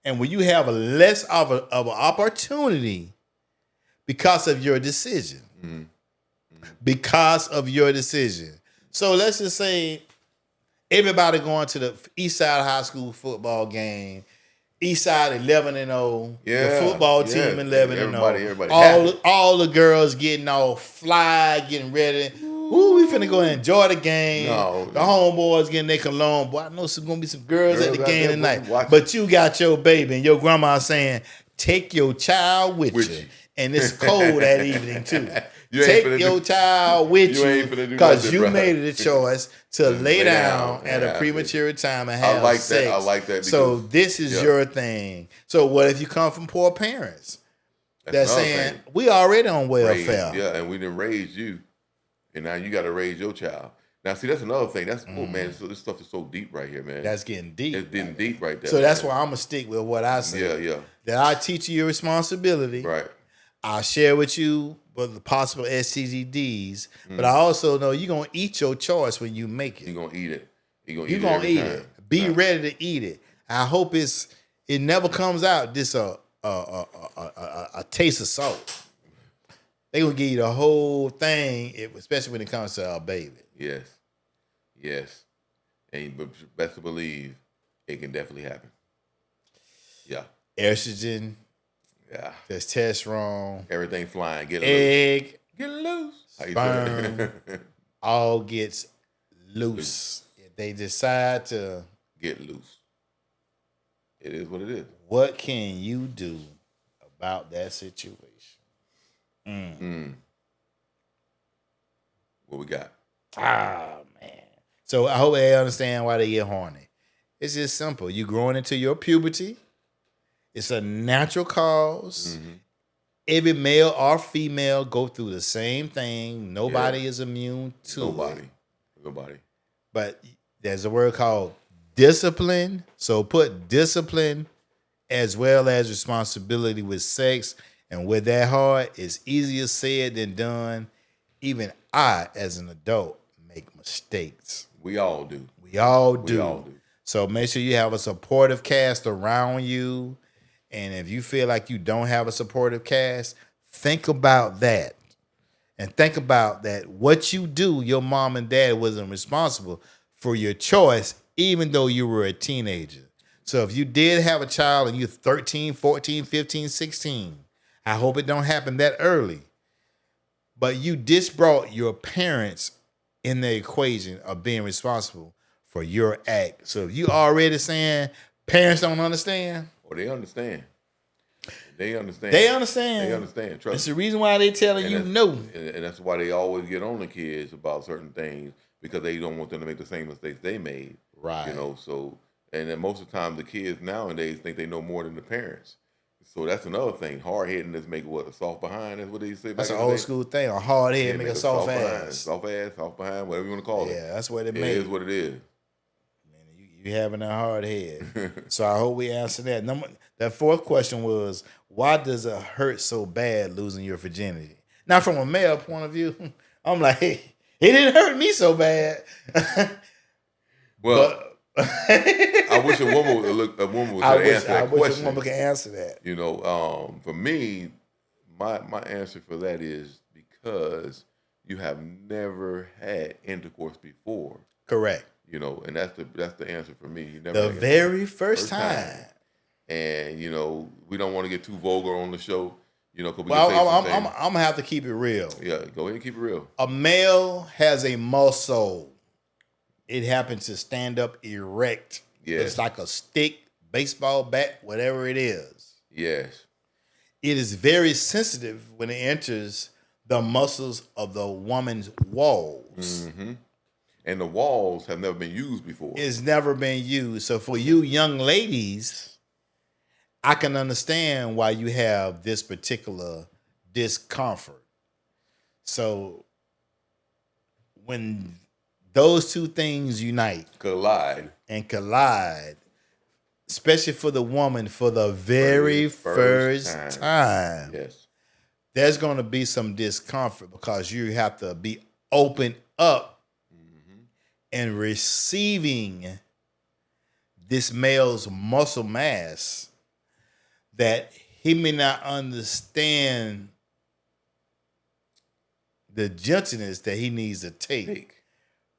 S1: And when you have a less of an opportunity because of your decision. Because of your decision. So let's just say everybody going to the Eastside High School football game. Eastside 11-0.
S2: Yeah,
S1: the football team 11-0.
S2: Everybody.
S1: All the girls getting all fly, getting ready. Ooh, we finna go enjoy the game. The homeboys getting their cologne. Boy, I know there's gonna be some girls at the game tonight. But you got your baby and your grandma saying, take your child with
S2: With
S1: you.
S2: you.
S1: And it's cold that evening too.
S2: You ain't
S1: Take
S2: finna
S1: your
S2: do-
S1: child with
S2: you ain't
S1: you
S2: finna do
S1: because
S2: nothing,
S1: you
S2: bro.
S1: made it a choice to lay down
S2: and
S1: at a
S2: have
S1: premature time and
S2: I
S1: have
S2: like
S1: sex.
S2: that. I like that.
S1: So
S2: Because,
S1: this is
S2: yeah.
S1: your thing. So what if you come from poor parents? That's
S2: another
S1: saying
S2: thing.
S1: we already on
S2: Raised,
S1: welfare.
S2: yeah, and we didn't raise you, and now you got to raise your child. Now, see, that's another thing. That's oh man, so this stuff is so deep right here, man.
S1: That's getting deep.
S2: It's getting deep right there.
S1: So that's
S2: man.
S1: why I'm gonna stick with what I say.
S2: Yeah, yeah.
S1: That I teach you your responsibility.
S2: Right.
S1: I'll share with you what the possible STDs, but I also know you're gonna eat your choice when you make it.
S2: You're gonna eat it. You're
S1: You're
S2: eat
S1: gonna
S2: it every
S1: eat
S2: time.
S1: it. Be ready to eat it. I hope it never comes out this a taste of salt. They gonna give you the whole thing, especially when it comes to our baby.
S2: Yes. Yes. And but best to believe it can definitely happen. Yeah.
S1: Estrogen,
S2: Yeah.
S1: testosterone,
S2: Everything flying. Get
S1: egg,
S2: loose. Get loose. How you
S1: sperm,
S2: say?
S1: all gets loose. If they decide to,
S2: Get loose. It is what it is.
S1: what can you do about that situation?
S2: What we got?
S1: Ah, man. So I hope they understand why they get horny. It's just simple. You growing into your puberty. It's a natural cause. Every male or female go through the same thing. Nobody is immune to it.
S2: Nobody.
S1: But there's a word called discipline. So put discipline as well as responsibility with sex. And with that hard, it's easier said than done. Even I, as an adult, make mistakes.
S2: We all do.
S1: We all do.
S2: We all do.
S1: So make sure you have a supportive cast around you. And if you feel like you don't have a supportive cast, think about that. And think about that what you do, your mom and dad wasn't responsible for your choice, even though you were a teenager. So if you did have a child and you're 13, 14, 15, 16, I hope it don't happen that early. But you just brought your parents in the equation of being responsible for your act. So if you already saying parents don't understand,
S2: Well, they understand. They understand.
S1: they understand.
S2: They understand. Trust
S1: It's
S2: me.
S1: the reason why they telling
S2: And
S1: you
S2: that's-
S1: no.
S2: And that's why they always get on the kids about certain things because they don't want them to make the same mistakes they made.
S1: Right.
S2: You know, so, and then most of the time the kids nowadays think they know more than the parents. So that's another thing. Hard-headedness make what? A soft behind? That's what they say back
S1: That's
S2: in
S1: an
S2: the
S1: old
S2: day?
S1: school thing. A hard head
S2: Yeah,
S1: make a soft
S2: behind.
S1: ass.
S2: Soft ass, soft behind, whatever you want to call it.
S1: Yeah, that's what it
S2: It
S1: made.
S2: is what it is.
S1: You having a hard head. So I hope we answer that. That fourth question was, why does it hurt so bad losing your virginity? Now, from a male point of view, I'm like, it didn't hurt me so bad.
S2: Well, I wish a woman would answer that
S1: I wish
S2: question.
S1: a woman could answer that.
S2: You know, for me, my answer for that is because you have never had intercourse before.
S1: Correct.
S2: You know, and that's the answer for me. You never
S1: The
S2: had
S1: very first time.
S2: And you know, we don't want to get too vulgar on the show. You know, because
S1: Well, I'm gonna have to keep it real.
S2: Yeah, go ahead and keep it real.
S1: A male has a muscle. It happens to stand up erect.
S2: Yes.
S1: It's like a stick, baseball bat, whatever it is.
S2: Yes.
S1: It is very sensitive when it enters the muscles of the woman's walls.
S2: Mm-hmm. And the walls have never been used before.
S1: It's never been used. So for you young ladies, I can understand why you have this particular discomfort. So when those two things unite and collide, especially for the woman for the very first time,
S2: yes,
S1: there's going to be some discomfort because you have to be open up and receiving this male's muscle mass that he may not understand the gentleness that he needs to take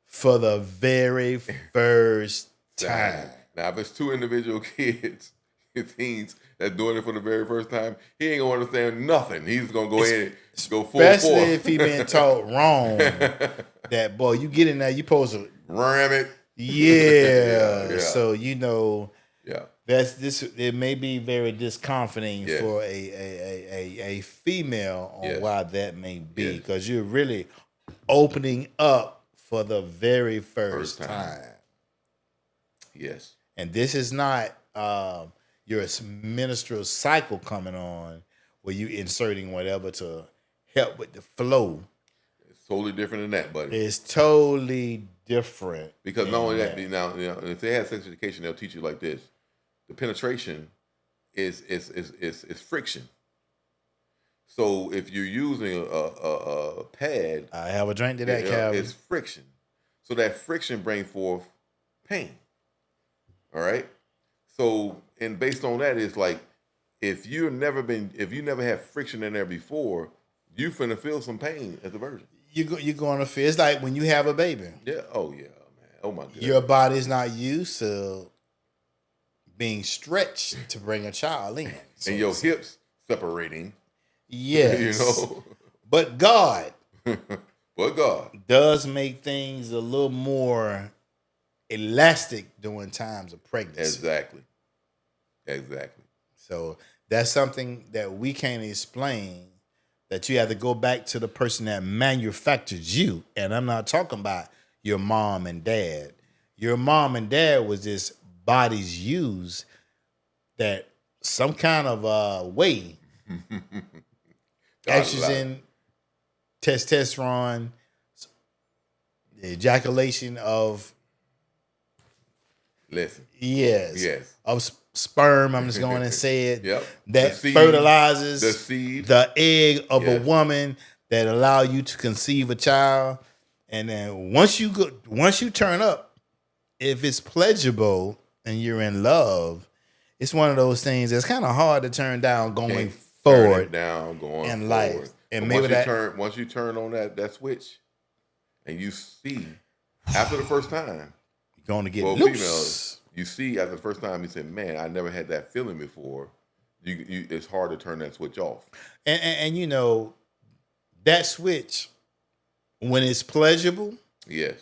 S1: for the very first time.
S2: Now, if it's two individual kids, teens that's doing it for the very first time, he ain't gonna understand nothing. He's gonna go ahead and go full force.
S1: Especially if he been taught wrong. That boy, you get in there, you supposed to
S2: ram it.
S1: Yeah. So you know,
S2: Yeah.
S1: That's this. It may be very discomforting
S2: Yes.
S1: for a female on
S2: Yes.
S1: why that may be,
S2: Yes.
S1: because you're really opening up for the very first
S2: First
S1: time.
S2: time. Yes.
S1: And this is not your menstrual cycle coming on where you inserting whatever to help with the flow.
S2: It's totally different than that, buddy.
S1: It's totally different.
S2: Because not only that, now if they have sex education, they'll teach you like this: the penetration is friction. So if you're using a pad,
S1: I have a drink to that, Calvin.
S2: it's friction. So that friction brings forth pain. All right. So, and based on that, it's like if you never had friction in there before, you finna feel some pain as a virgin.
S1: You're going to feel. It's like when you have a baby.
S2: Yeah. Oh yeah, man. Oh my goodness.
S1: Your body's not used to being stretched to bring a child in. So
S2: and your hips separating.
S1: Yes.
S2: You know.
S1: But God.
S2: But God
S1: does make things a little more elastic during times of pregnancy.
S2: Exactly.
S1: So that's something that we can't explain, that you have to go back to the person that manufactured you. And I'm not talking about your mom and dad. Your mom and dad was just bodies used that some kind of way, estrogen, testosterone, the ejaculation of of sperm. I'm just going to say it.
S2: Yep.
S1: That
S2: seed,
S1: fertilizes
S2: the seed,
S1: the egg of a woman that allow you to conceive a child. And then once you turn up, if it's pleasurable and you're in love, it's one of those things that's kind of hard to turn down going forward in life. And maybe
S2: once you turn on that switch, and you see after the first time,
S1: you're going to get loose.
S2: Females, you see after the first time, you say, "Man, I never had that feeling before." It's hard to turn that switch off.
S1: And you know, that switch, when it's pleasurable,
S2: yes,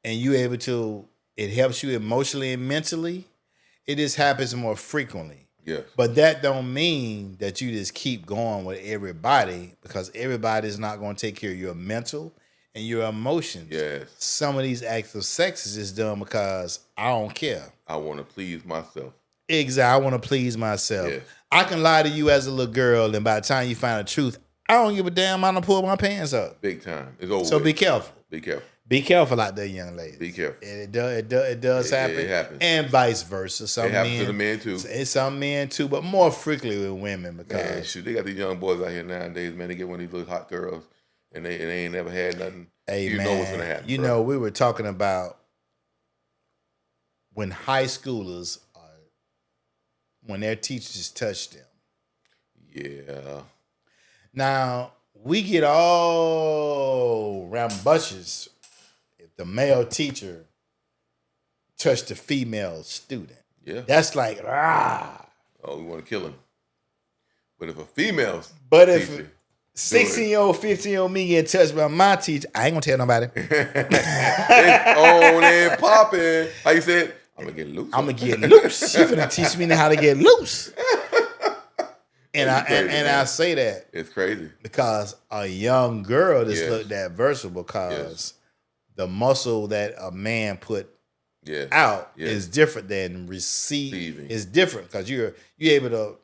S1: and you able to, it helps you emotionally and mentally, it just happens more frequently.
S2: Yes.
S1: But that don't mean that you just keep going with everybody, because everybody's not going to take care of your mental and your emotions.
S2: Yes.
S1: Some of these acts of sex is just done because I don't care.
S2: I want to please myself.
S1: Exactly. I want to please myself.
S2: Yes.
S1: I can lie to you as a little girl, and by the time you find the truth, I don't give a damn. I'm going to pull my pants up.
S2: Big time. It's over.
S1: So be careful.
S2: Be careful.
S1: Be careful out there, young ladies.
S2: Be careful.
S1: And it does happen.
S2: It happens.
S1: And vice versa.
S2: It happens to the men too.
S1: Some men too, but more frequently with women, because
S2: man, shoot, they got these young boys out here nowadays, man. They get one of these little hot girls, and they ain't never had nothing.
S1: Hey,
S2: you know what's gonna happen.
S1: You know, we were talking about when high schoolers when their teachers touch them.
S2: Yeah.
S1: Now, we get all rambunctious if the male teacher touched the female student.
S2: Yeah.
S1: That's like,
S2: oh, we want to kill him. But if a female
S1: if 16-year-old, 15-year-old me get touched by my teacher, I ain't gonna tell nobody.
S2: It's on and popping. How you say it? I'm gonna get loose.
S1: I'm gonna get loose. You finna teach me how to get loose. And I say that
S2: it's crazy
S1: because a young girl just looked that versatile, because the muscle that a man put out is different than receiving. It's different because you're able to,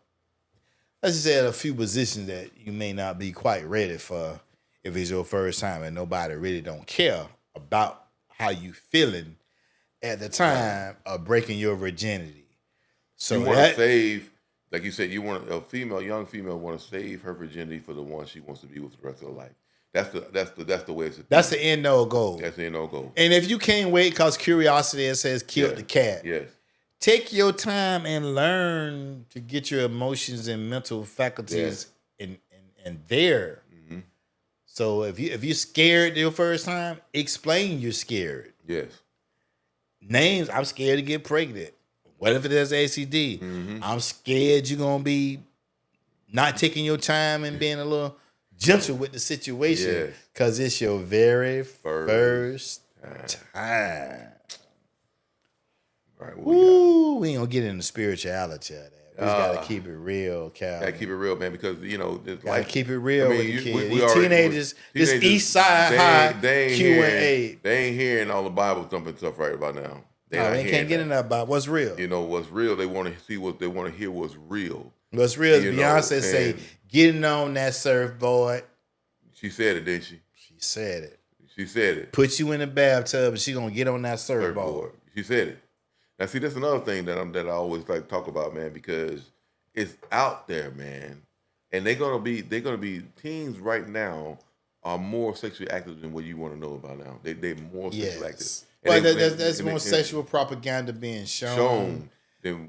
S1: let's just say, a few positions that you may not be quite ready for if it's your first time and nobody really don't care about how you feeling at the time of breaking your virginity. So
S2: you want to save. Like you said, you want young female want to save her virginity for the one she wants to be with the rest of her life. That's the way it's.
S1: That's the end no goal.
S2: That's the end no goal.
S1: And if you can't wait because curiosity, it says killed the cat.
S2: Yes.
S1: Take your time and learn to get your emotions and mental faculties in there. Mm-hmm. So if you're scared your first time, explain you're scared.
S2: Yes.
S1: Names, I'm scared to get pregnant. What if it is ACD? Mm-hmm. I'm scared you're going to be not taking your time and being a little gentle with the situation because it's your very first time.
S2: All right,
S1: Ooh, we ain't gonna get into spirituality of that. We just gotta keep it real, Cal.
S2: Gotta keep it real, man, because
S1: Gotta keep it real with the kids. These
S2: already,
S1: teenagers, this Eastside High Q&A.
S2: They ain't hearing all the Bible thumping stuff right about now.
S1: They can't get in that about what's real.
S2: What's real. They want to see what they want to hear. What's real.
S1: What's real is Beyonce say, getting on that surfboard.
S2: She said it, didn't she?
S1: She said it.
S2: She said it.
S1: Put you in the bathtub and she gonna get on that surfboard.
S2: She said it. Now, see, that's another thing that I always like to talk about, man, because it's out there, man, and they're gonna be teens right now are more sexually active than what you want to know about now. They're more sexually active.
S1: Well, that's more sexual propaganda being shown.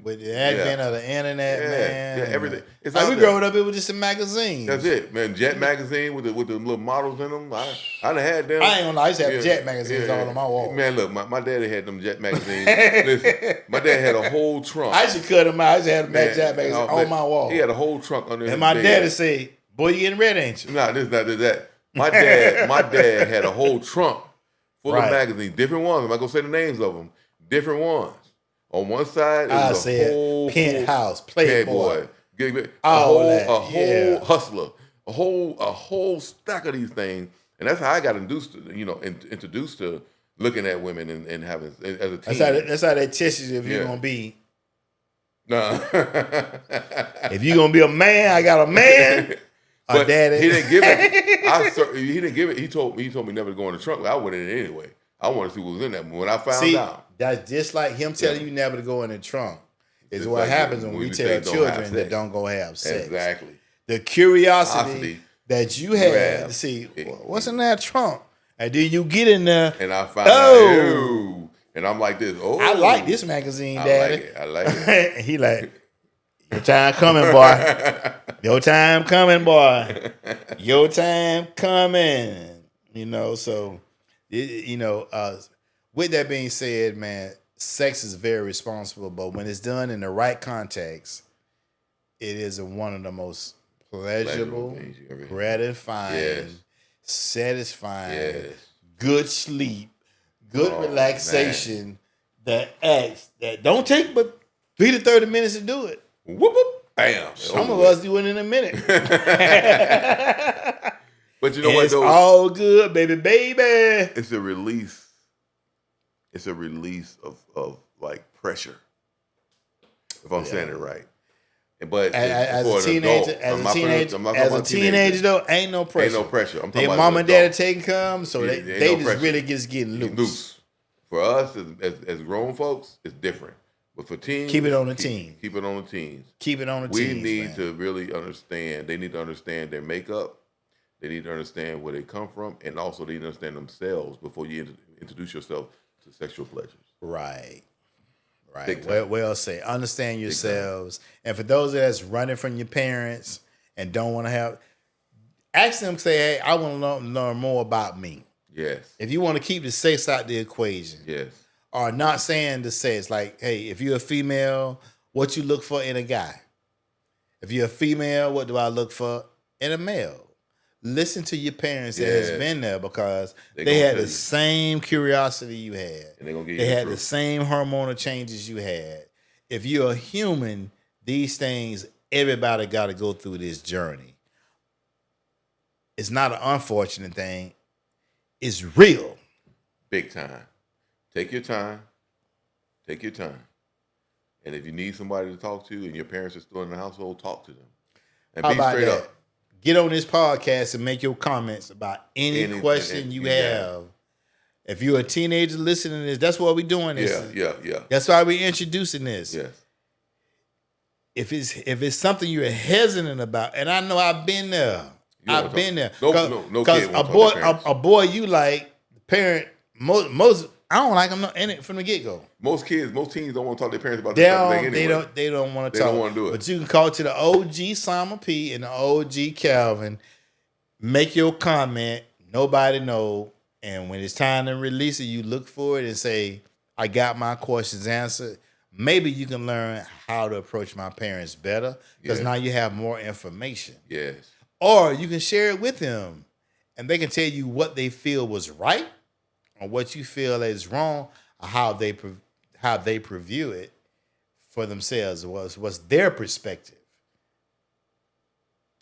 S1: With the advent of the internet, man.
S2: Yeah, everything. It's
S1: like we growing up, it was just a magazine.
S2: That's it, man. Jet magazine with the little models in them. I done had them.
S1: I ain't gonna lie, I used to have Jet magazines all on my wall.
S2: Man, look, my daddy had them Jet magazines. Listen, my dad had a whole trunk.
S1: I used to cut them out. I used to have them Jet magazines on my wall.
S2: He had a whole trunk under his
S1: And my
S2: bed.
S1: daddy say, "Boy, you getting ready, ain't you?"
S2: Nah, this is not that. My dad had a whole trunk full of magazines, different ones. I'm not gonna say the names of them. Different ones. On one side, it was a whole
S1: Penthouse, Playboy,
S2: a whole Hustler, a whole stack of these things, and that's how I got introduced to looking at women and having as a teen.
S1: That's how they test you if you're gonna be.
S2: Nah.
S1: If you're gonna be a man, I got a man.
S2: But
S1: daddy.
S2: He didn't give it. He didn't give it. He told me never to go in the trunk. I went in it anyway. I wanted to see what was in there. But when I found out.
S1: That's just like him telling you never to go in the trunk. Is what happens when we tell children that don't go have sex.
S2: Exactly.
S1: The curiosity that you had to see what's in that trunk. And then you get in there.
S2: And I found out. And I'm like this. Oh,
S1: I like this magazine, Daddy.
S2: I like it.
S1: And he like, your time coming, boy. Your time coming, boy. Your time coming. So, with that being said, man, sex is very responsible, but when it's done in the right context, it is one of the most pleasurable, gratifying, satisfying, good sleep, good relaxation that don't take but 3 to 30 minutes to do it.
S2: Whoop, whoop, bam.
S1: Some of us do it in a minute.
S2: But you know what, though?
S1: It's all good, baby.
S2: It's a release. It's a release of like pressure. If I'm saying it right. But
S1: as a teenager, though, ain't no pressure.
S2: Ain't no pressure. I'm talking
S1: their
S2: about
S1: mom and daddy taking come, so they just
S2: pressure.
S1: really just getting loose.
S2: For us as grown folks, it's different. But for teens,
S1: keep it on the teens.
S2: Keep it on the teens.
S1: Keep it on the teens.
S2: We need to really understand. They need to understand their makeup. They need to understand where they come from, and also they need to understand themselves before you introduce yourself to sexual pleasures. Right.
S1: Well said. Understand yourselves. And for those that's running from your parents and don't want to have, ask them, say, hey, I want to learn more about me.
S2: Yes.
S1: If you want to keep the sex out the equation.
S2: Yes. Or
S1: not saying the sex, like, hey, if you're a female, what you look for in a guy? If you're a female, what do I look for in a male? Listen to your parents that has been there, because they had the same curiosity you had.
S2: And they're gonna get
S1: they had the same hormonal changes you had. If you're a human, these things, everybody got to go through this journey. It's not an unfortunate thing. It's real.
S2: Big time. Take your time. Take your time. And if you need somebody to talk to and your parents are still in the household, talk to them. And be straight up.
S1: Get on this podcast and make your comments about any question you have. If you're a teenager listening to this, that's why we're doing this.
S2: Yeah.
S1: That's why we're introducing this.
S2: Yes.
S1: If it's something you're hesitant about, and I know I've been there. I've been there. Because a boy you like, the parent, most I don't like them in it from the get-go.
S2: Most teens don't want to talk to their parents about this type of thing anyway.
S1: They don't want to talk.
S2: They don't want to do it.
S1: But you can call to the OG Simon P and the OG Calvin. Make your comment. Nobody know. And when it's time to release it, you look for it and say, I got my questions answered. Maybe you can learn how to approach my parents better, because now you have more information.
S2: Yes.
S1: Or you can share it with them, and they can tell you what they feel was right, or what you feel is wrong, or how they preview it for themselves. Was their perspective.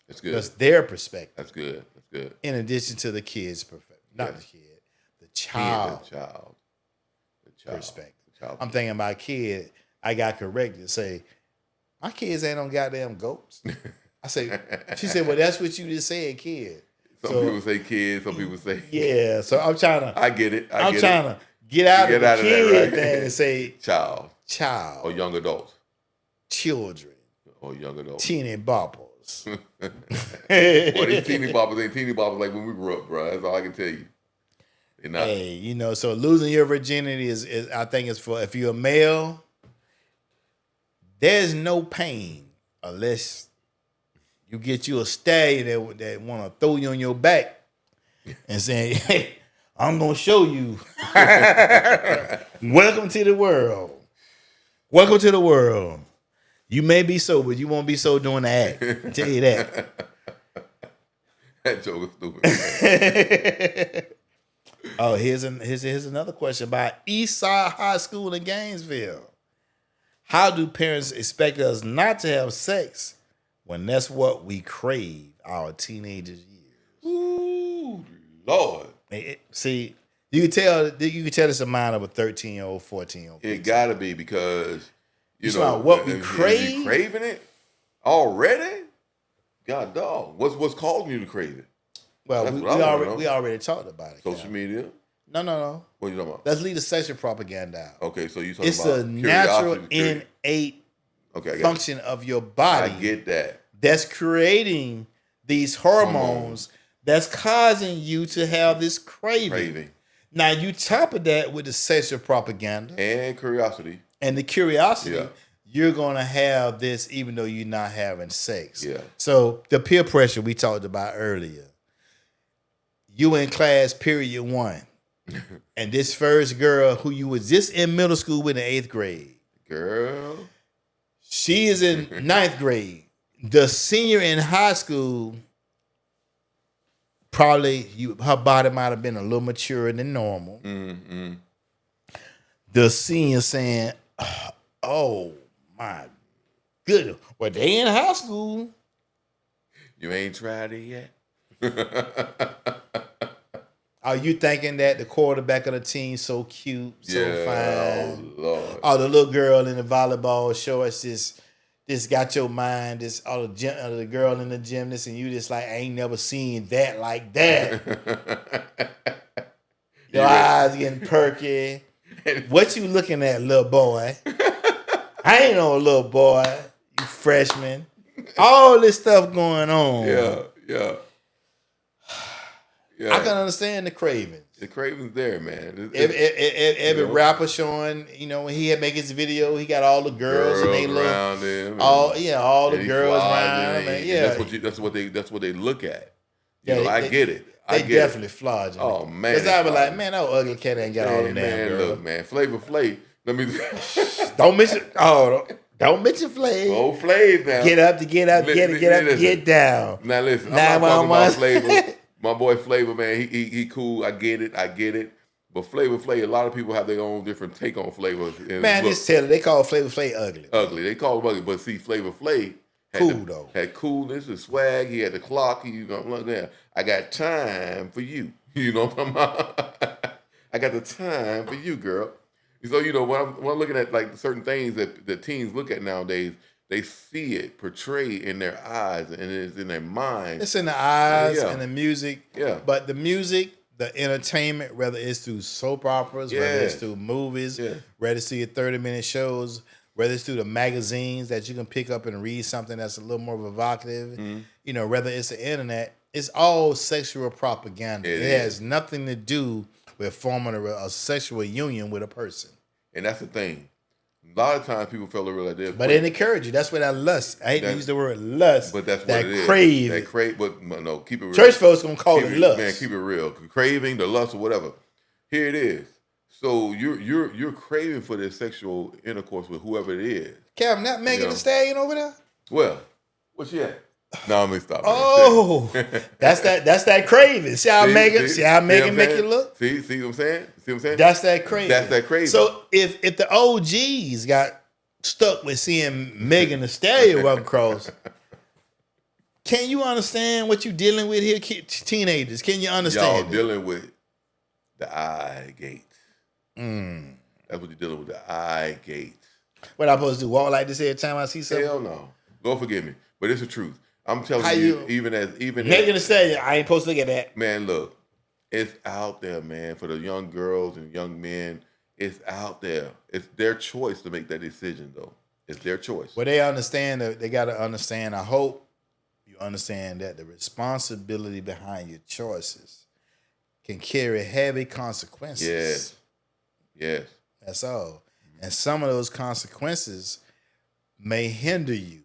S2: That's good.
S1: That's their perspective.
S2: That's good. That's good.
S1: In addition to the kid's perspective. Not the kid. The
S2: The
S1: child perspective. I'm thinking about kid. I got corrected to say, my kids ain't on goddamn goats. I say, she said, well, that's what you just said, kid.
S2: Some people say kids, some people say.
S1: Yeah, so I'm trying to.
S2: I get it.
S1: I'm trying to get out of the kid thing and say
S2: child.
S1: Or
S2: young adults.
S1: Children.
S2: Or young adults.
S1: Teeny boppers.
S2: Well, these teeny boppers ain't teeny boppers like when we grew up, bro. That's all I can tell you.
S1: Hey, so losing your virginity is I think it's for, if you're a male, there's no pain unless you get you a stallion that want to throw you on your back and say, hey, I'm going to show you. Welcome to the world. Welcome to the world. You may be so, but you won't be so doing the act. I'll tell you that.
S2: That joke is stupid.
S1: Oh, here's another question about Eastside High School in Gainesville. How do parents expect us not to have sex when that's what we crave our teenagers' years?
S2: Ooh, Lord.
S1: See, you can tell it's a mind of a 13-year-old, 14-year-old.
S2: It gotta be because you know
S1: what we crave.
S2: You craving it already. God dog, what's causing you to crave it?
S1: Well, we already talked about it.
S2: Social media?
S1: No.
S2: What are you talking about?
S1: Let's leave the sexual propaganda out.
S2: Okay, so you talking
S1: it's
S2: about
S1: a natural, innate function of your body.
S2: I get that.
S1: That's creating these hormones that's causing you to have this craving. Now, you top of that with the sexual propaganda.
S2: And curiosity.
S1: And the curiosity, you're going to have this even though you're not having sex.
S2: Yeah.
S1: So the peer pressure we talked about earlier. You in class period 1. And this first girl who you was just in middle school with in 8th grade.
S2: Girl.
S1: She is in 9th grade. The senior in high school, probably her body might have been a little maturer than normal.
S2: Mm-hmm.
S1: The senior saying, oh my goodness. Well, they in high school.
S2: You ain't tried it yet?
S1: Are you thinking that the quarterback of the team so cute, so fine?
S2: Oh, Lord.
S1: Oh, the little girl in the volleyball shorts just got your mind. This all the girl in the gymnast, and you just like, I ain't never seen that like that. Your eyes getting perky. What you looking at, little boy? I ain't no little boy. You freshman. All this stuff going on.
S2: Yeah.
S1: I can understand the cravings.
S2: The cravings there, man.
S1: Every rapper showing, when he had make his video, he got all the girls and they
S2: around him.
S1: All the girls around him. Yeah,
S2: that's what they look at. I get it.
S1: They definitely flodge him.
S2: Oh man,
S1: because I was like, man, that ugly cat ain't got all the damn girls.
S2: Look, man, Flavor Flav. Let me
S1: don't mention. Don't mention Flav.
S2: Oh, Flav now.
S1: Get up, get down.
S2: Now listen, I'm not talking about Flavor. My boy Flavor, man, he cool. I get it. But Flavor Flav, a lot of people have their own different take on Flavor.
S1: Man, just tell it. They call Flavor Flav ugly.
S2: Ugly. They call him ugly. But see, Flavor Flav had coolness and swag. He had the clock. I got time for you. You know what I'm talking about? I got the time for you, girl. So, when I'm looking at like certain things that teens look at nowadays, they see it portrayed in their eyes and it's in their mind.
S1: It's in the eyes and the music.
S2: Yeah.
S1: But the music, the entertainment, whether it's through soap operas, whether it's through movies, whether it's through your 30-minute shows, whether it's through the magazines that you can pick up and read something that's a little more evocative, whether it's the internet, it's all sexual propaganda. It has nothing to do with forming a sexual union with a person.
S2: And that's the thing. A lot of times people feel real like this.
S1: But it encourages you. That's what that lust. I hate to use the word lust.
S2: But that's
S1: that
S2: what it
S1: crave.
S2: That crave. But no, keep it real.
S1: Church folks gonna call it lust.
S2: Man, keep it real. Craving, the lust, or whatever. Here it is. So you're craving for this sexual intercourse with whoever it is.
S1: Calvin, not Megan Thee Stallion over there?
S2: Well, what's she at? No, let me stop.
S1: Oh, that's that craving. See how Megan make you look?
S2: See what I'm saying?
S1: That's that craving.
S2: That's that craving.
S1: So if the OGs got stuck with seeing Megan Thee Stallion walk across. Can you understand what you're dealing with here, teenagers? Can you understand?
S2: Y'all dealing with the eye gate. That's what you're dealing with, the eye gate.
S1: What I'm supposed to do? Walk like this every time I see something?
S2: Hell no. Lord forgive me, but it's the truth. I'm telling you, even
S1: Megan Thee Stallion, I ain't supposed to look at that.
S2: Man, look, it's out there, man. For the young girls and young men, it's out there. It's their choice to make that decision, though. It's their choice.
S1: Well, they understand. They got to understand. I hope you understand that the responsibility behind your choices can carry heavy consequences.
S2: Yes.
S1: That's all. And some of those consequences may hinder you.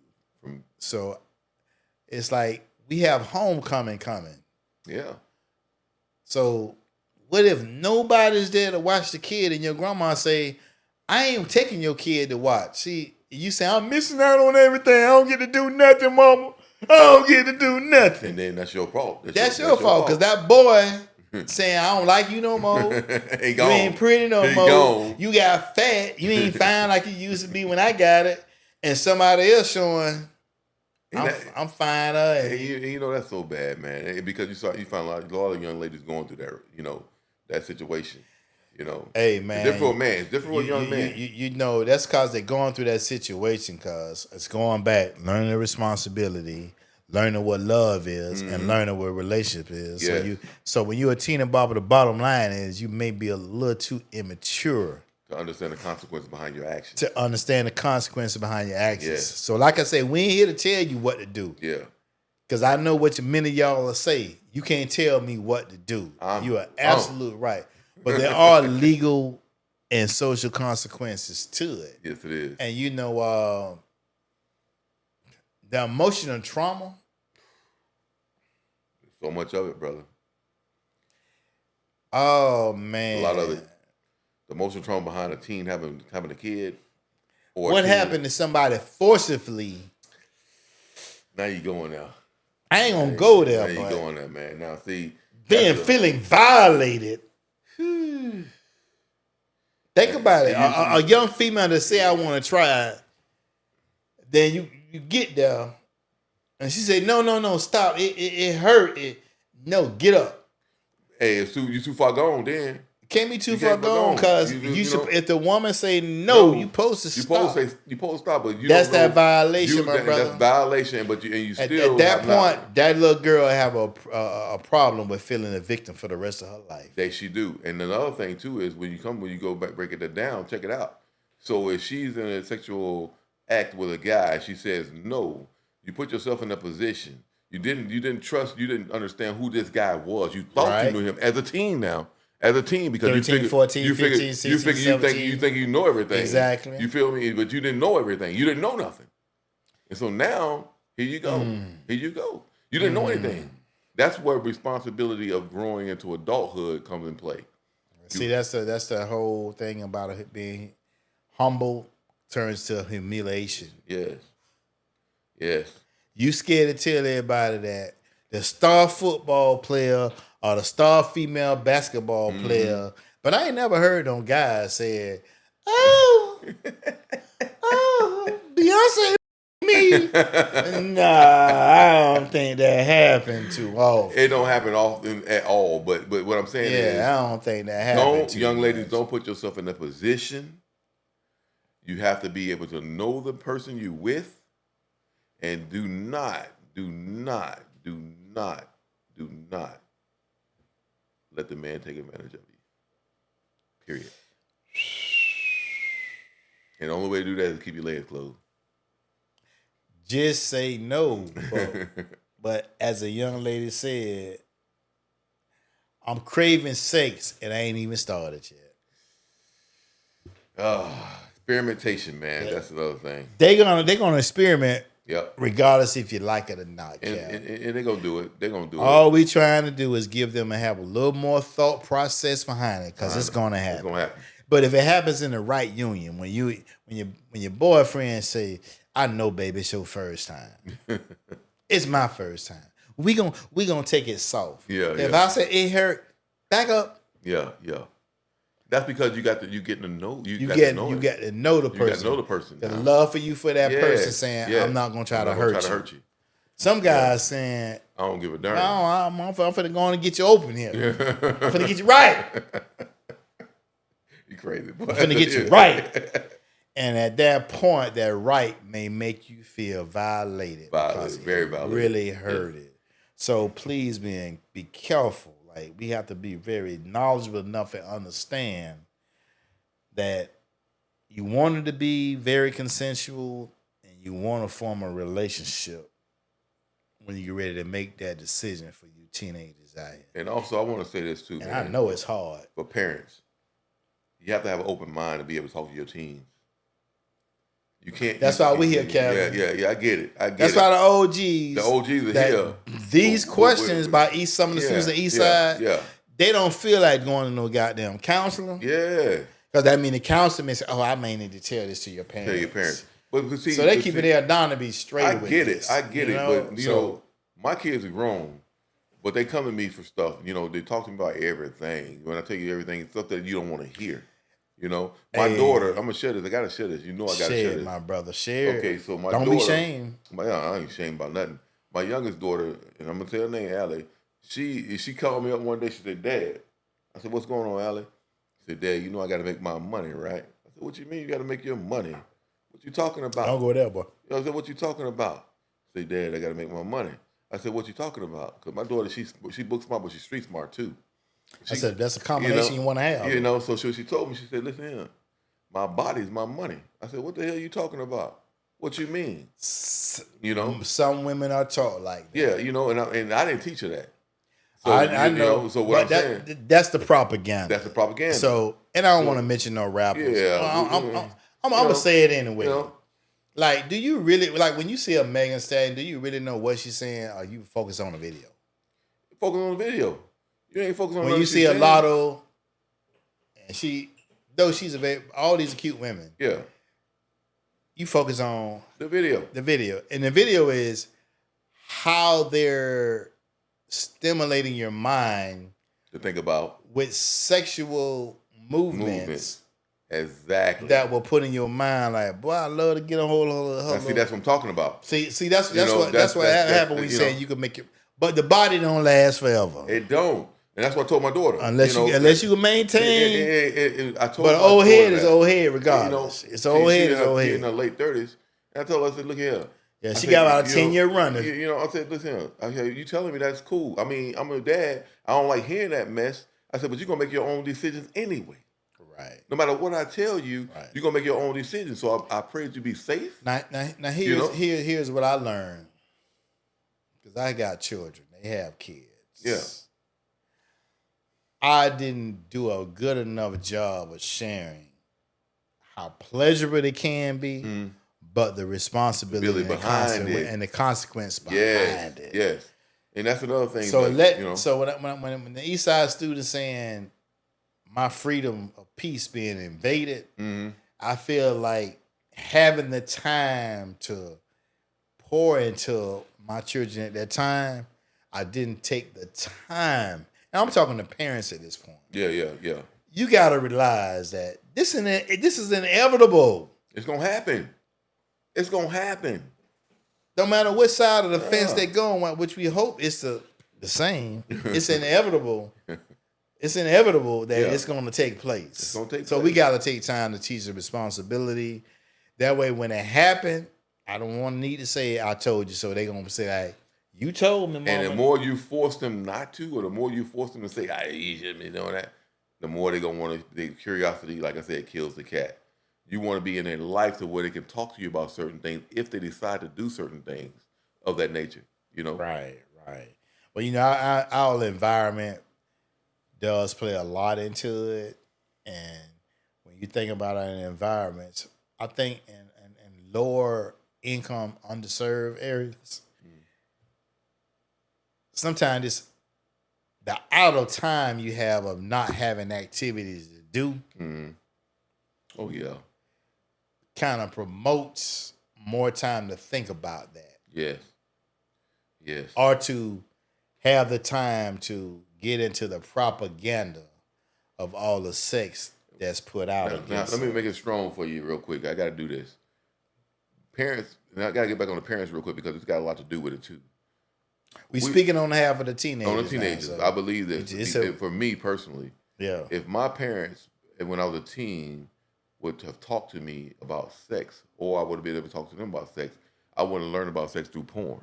S1: So it's like we have homecoming coming.
S2: Yeah.
S1: So what if nobody's there to watch the kid and your grandma say, I ain't taking your kid to watch? See, you say, I'm missing out on everything. I don't get to do nothing, mama. I don't get to do nothing.
S2: And then that's your fault.
S1: That's your fault, because that boy saying, I don't like you no more.
S2: He
S1: you ain't pretty no more. Gone. You got fat. You ain't fine like you used to be when I got it. And somebody else showing, I'm finer.
S2: And you know, that's so bad, man. Because you find a lot of young ladies going through that, that situation.
S1: Hey, man.
S2: It's different for a man. It's different for a young man.
S1: You know, that's because they're going through that situation, because it's going back, learning the responsibility, learning what love is, and learning what relationship is. Yes. So when you're a teen and bobber, the bottom line is you may be a little too immature
S2: to understand the consequences behind your actions.
S1: Yes. So like I say, we ain't here to tell you what to do.
S2: Yeah.
S1: Because I know what many of y'all will say. You can't tell me what to do. You are absolutely right. But there are legal and social consequences to it.
S2: Yes, it is.
S1: And the emotional trauma.
S2: So much of it, brother.
S1: Oh, man.
S2: A lot of it. The emotional trauma behind a teen having a kid. Or
S1: what happened to somebody forcibly?
S2: Now you going now.
S1: I ain't gonna go there.
S2: Now you going there, man. Now see,
S1: feeling violated. Think about it. A young female that say I want to try it, then you get there, and she say no, stop. It hurt. No, get up.
S2: Hey, you too far gone then.
S1: Can't be too far gone, because if the woman say no, you supposed to stop.
S2: You supposed to stop, but
S1: that's that violation, my brother.
S2: That's violation, but you still
S1: at that point, that little girl have a problem with feeling a victim for the rest of her life.
S2: She do. And another thing too is when you go back break it down, check it out. So if she's in a sexual act with a guy, she says no. You put yourself in that position. You didn't trust. You didn't understand who this guy was. You thought you knew him as a teen now. As a teen, because
S1: 13, 14, 15, 16, 17.
S2: You think you know everything.
S1: Exactly.
S2: You feel me? But you didn't know everything. You didn't know nothing. And so now, here you go. Here you go. You didn't know anything. That's where responsibility of growing into adulthood comes in play.
S1: See, that's the whole thing about it being humble turns to humiliation.
S2: Yes.
S1: You scared to tell everybody that the star football player or the star female basketball player. But I ain't never heard no guys say, oh, Beyonce me. Nah, I don't think that happened too often.
S2: It don't happen often at all. But what I'm saying is,
S1: I don't think that happened.
S2: Young ladies, don't put yourself in a position. You have to be able to know the person you with, and do not let the man take advantage of you. Period. And the only way to do that is keep your legs closed.
S1: Just say no. But as a young lady said, I'm craving sex and I ain't even started yet.
S2: Experimentation, man. That's another thing.
S1: They're gonna experiment.
S2: Yep.
S1: regardless if you like it or not.
S2: And they're going to do it. They're going to do it.
S1: All we trying to do is give them and have a little more thought process behind it, because it's going to happen.
S2: It's going to happen.
S1: But if it happens in the right union, when your boyfriend say, I know, baby, it's your first time. It's my first time. We gonna take it soft.
S2: Yeah.
S1: If I say it hurt, back up.
S2: Yeah. That's because you getting to know
S1: You get to know the
S2: You got to know the person.
S1: The
S2: now.
S1: love for you for that
S2: Yeah,
S1: person saying,
S2: yeah.
S1: I'm not gonna try
S2: I'm
S1: to
S2: not gonna
S1: hurt
S2: try to
S1: you.
S2: hurt you.
S1: Some guys saying,
S2: I don't give a darn.
S1: no, I'm finna go on and get you open here. I'm finna get you right.
S2: You crazy boy.
S1: I'm finna get you right. And at that point, that right may make you feel violated.
S2: Violated, very violated.
S1: Really hurt it. So please, man, be careful. Like, we have to be very knowledgeable enough and understand that you want it to be very consensual and you want to form a relationship when you're ready to make that decision for you teenagers out here.
S2: And also, I want to say this too,
S1: And
S2: man.
S1: I know it's hard.
S2: For parents, you have to have an open mind to be able to talk to your teens. You can't.
S1: That's why we here, Kevin.
S2: Yeah. I get it.
S1: That's why the OGs
S2: are here.
S1: These questions by some of the students at Eastside, they don't feel like going to no goddamn counselor.
S2: Yeah.
S1: Because that means the counselor may say, oh, I may need to tell this to your parents.
S2: Tell your parents. But see,
S1: so they keep it there down to be straight
S2: I
S1: with
S2: get
S1: this,
S2: it. I get it. But, you know, my kids are grown. But they come to me for stuff. You know, they talk to me about everything. When I tell you everything, stuff that you don't want to hear. You know, my daughter, I'm gonna share this. I gotta share this. You know, I gotta share this.
S1: My brother, share.
S2: Okay, so my
S1: don't
S2: daughter,
S1: be shamed.
S2: I ain't ashamed about nothing. My youngest daughter, and I'm gonna tell her name, Allie. She called me up one day. She said, "Dad," I said, "What's going on, Allie?" She said, "Dad, you know I gotta make my money, right?" I said, "What you mean you gotta make your money? What you talking about?"
S1: Don't go there, boy.
S2: I said, "What you talking about?" I said, "Dad, I gotta make my money." I said, "What you talking about?" Because my daughter, she book smart, but she's street smart too.
S1: I said, "That's a combination you want to have."
S2: You know, so she told me, she said, "Listen here. My body's my money." I said, "What the hell are you talking about? What you mean?" You know,
S1: some women are taught like that.
S2: Yeah, you know, and I didn't teach her that. So,
S1: I know.
S2: So what I'm saying,
S1: that's the propaganda.
S2: That's the propaganda.
S1: So, and I don't want to mention no rappers.
S2: Yeah,
S1: I'm gonna say it anyway. You know? Like, do you really when you see a Megan Thee Stallion? Do you really know what she's saying? Or you focus on the video?
S2: Focus on the video. You ain't focus on
S1: when you see a Lotto, and she's all these cute women.
S2: Yeah.
S1: You focus on
S2: the video.
S1: The video. And the video is how they're stimulating your mind
S2: to think about
S1: with sexual movements.
S2: Exactly.
S1: That will put in your mind like, boy, I love to get a hold of her.
S2: See, that's what I'm talking about.
S1: See, that's what happened when you say you can make it, but the body don't last forever.
S2: It don't. And that's what I told my daughter.
S1: Unless you can maintain.
S2: I told
S1: but old head is old head regardless. It's old head is old head.
S2: In her late 30s. And I told her, I said, look here.
S1: Yeah, she got about a 10-year run.
S2: You know, I said, listen, you telling me that's cool. I mean, I'm a dad. I don't like hearing that mess. I said, but you're going to make your own decisions anyway.
S1: Right.
S2: No matter what I tell you, you're going to make your own decisions. So I pray that you be safe.
S1: Now here's what I learned. Because I got children. They have kids.
S2: Yeah.
S1: I didn't do a good enough job of sharing how pleasurable it can be, but the responsibility behind it and the consequence behind it.
S2: Yes, and that's another thing.
S1: So when the Eastside students saying my freedom of peace being invaded, I feel like having the time to pour into my children at that time, I didn't take the time. And I'm talking to parents at this point.
S2: Yeah.
S1: You got to realize that this is inevitable.
S2: It's going to happen. It's going to happen.
S1: No matter what side of the fence they go on, which we hope is the same, it's inevitable. It's inevitable that it's going to take place.
S2: It's going to take
S1: place. So we got to take time to teach the responsibility. That way, when it happened, I don't want to need to say, I told you so. They're going to say, hey, you told me, Mama.
S2: And the more you force them not to, or the more you force them to say, you shouldn't be doing that, the more they're going to want to, the curiosity, like I said, kills the cat. You want to be in their life to where they can talk to you about certain things if they decide to do certain things of that nature, you know?
S1: Right. Well, our environment does play a lot into it. And when you think about our environments, I think in lower income, underserved areas, sometimes it's the idle time you have of not having activities to do.
S2: Oh, yeah.
S1: Kind of promotes more time to think about that.
S2: Yes.
S1: Or to have the time to get into the propaganda of all the sex that's put out
S2: Now,
S1: against
S2: let me
S1: them.
S2: make it strong for you real quick. I got to do this. Parents, and I got to get back on the parents real quick because it's got a lot to do with it too.
S1: We speaking on half of the teenagers.
S2: On the teenagers,
S1: now, so
S2: I believe this. For me personally,
S1: yeah.
S2: if my parents, when I was a teen, would have talked to me about sex, or I would have been able to talk to them about sex, I wouldn't learn about sex through porn.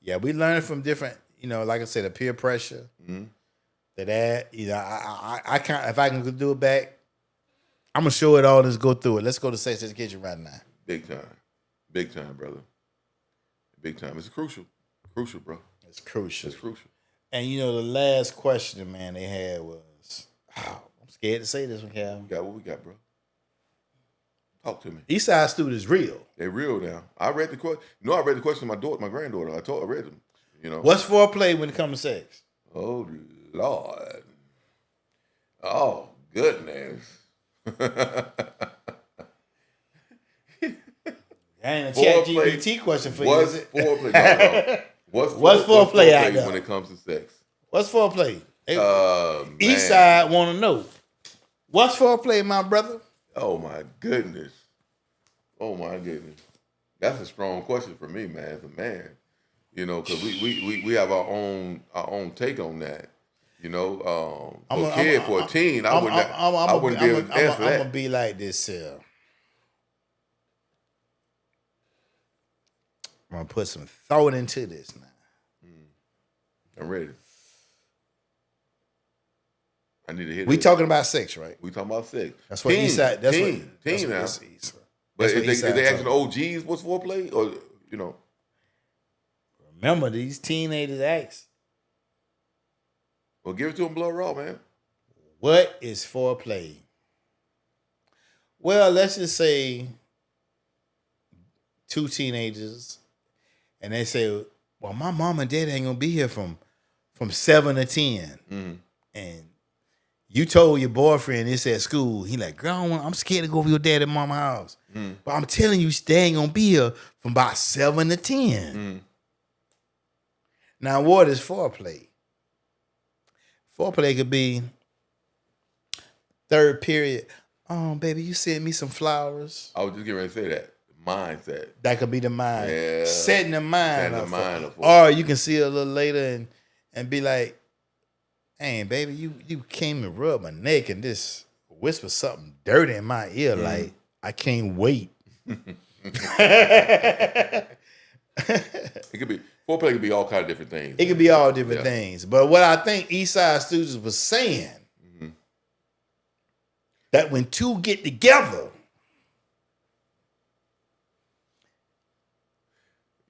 S1: Yeah, we learn from different, like I said, the peer pressure.
S2: Mm-hmm.
S1: That, I can't, if I can do it back, I'm going to show it all. Let's go through it. Let's go to sex education right now.
S2: Big time, brother. Big time. It's crucial, bro.
S1: It's crucial.
S2: It's crucial.
S1: And the last question, man, they had was, I'm scared to say this one, Cal.
S2: What we got, bro? Talk to me.
S1: Eastside Student is real.
S2: They're real now. I read the question. I read the question to my granddaughter. I read them.
S1: What's foreplay when it comes to sex?
S2: Oh Lord. Oh goodness.
S1: Ain't a chat GPT question for you.
S2: What's foreplay? No.
S1: What's foreplay out there
S2: when it comes to sex?
S1: What's foreplay? Eastside want to know. What's foreplay, my brother?
S2: Oh my goodness. That's a strong question for me, man. As a man, because we have our own take on that. For a teen, I wouldn't be able to answer that.
S1: I'm gonna be like this here. I'm gonna put some thought into this now.
S2: I'm ready. I need to hear.
S1: We talking about sex, right?
S2: We talking about sex.
S1: That's what Eastside. That's
S2: teen now. But if they asking OGs what's foreplay, or
S1: remember these teenagers ask.
S2: Well, give it to them blood raw, man.
S1: What is foreplay? Well, let's just say two teenagers, and they say, "Well, my mom and dad ain't gonna be here from 7 to 10," and you told your boyfriend this at school. He like, "Girl, I'm scared to go over your dad and mama's house," but I'm telling you, they ain't gonna be here from about 7 to 10. Now, what is foreplay? Foreplay could be third period. Oh, baby, you sent me some flowers.
S2: I was just getting ready to say that. Mindset.
S1: That could be the mind.
S2: Yeah.
S1: Setting the mind up.
S2: Up
S1: or you can see it a little later and be like, hey, baby, you came and rubbed my neck and just whisper something dirty in my ear. Like, I can't wait.
S2: It could be foreplay could be all kind of different things.
S1: It could be all different things. But what I think Eastside Students was saying, that when two get together,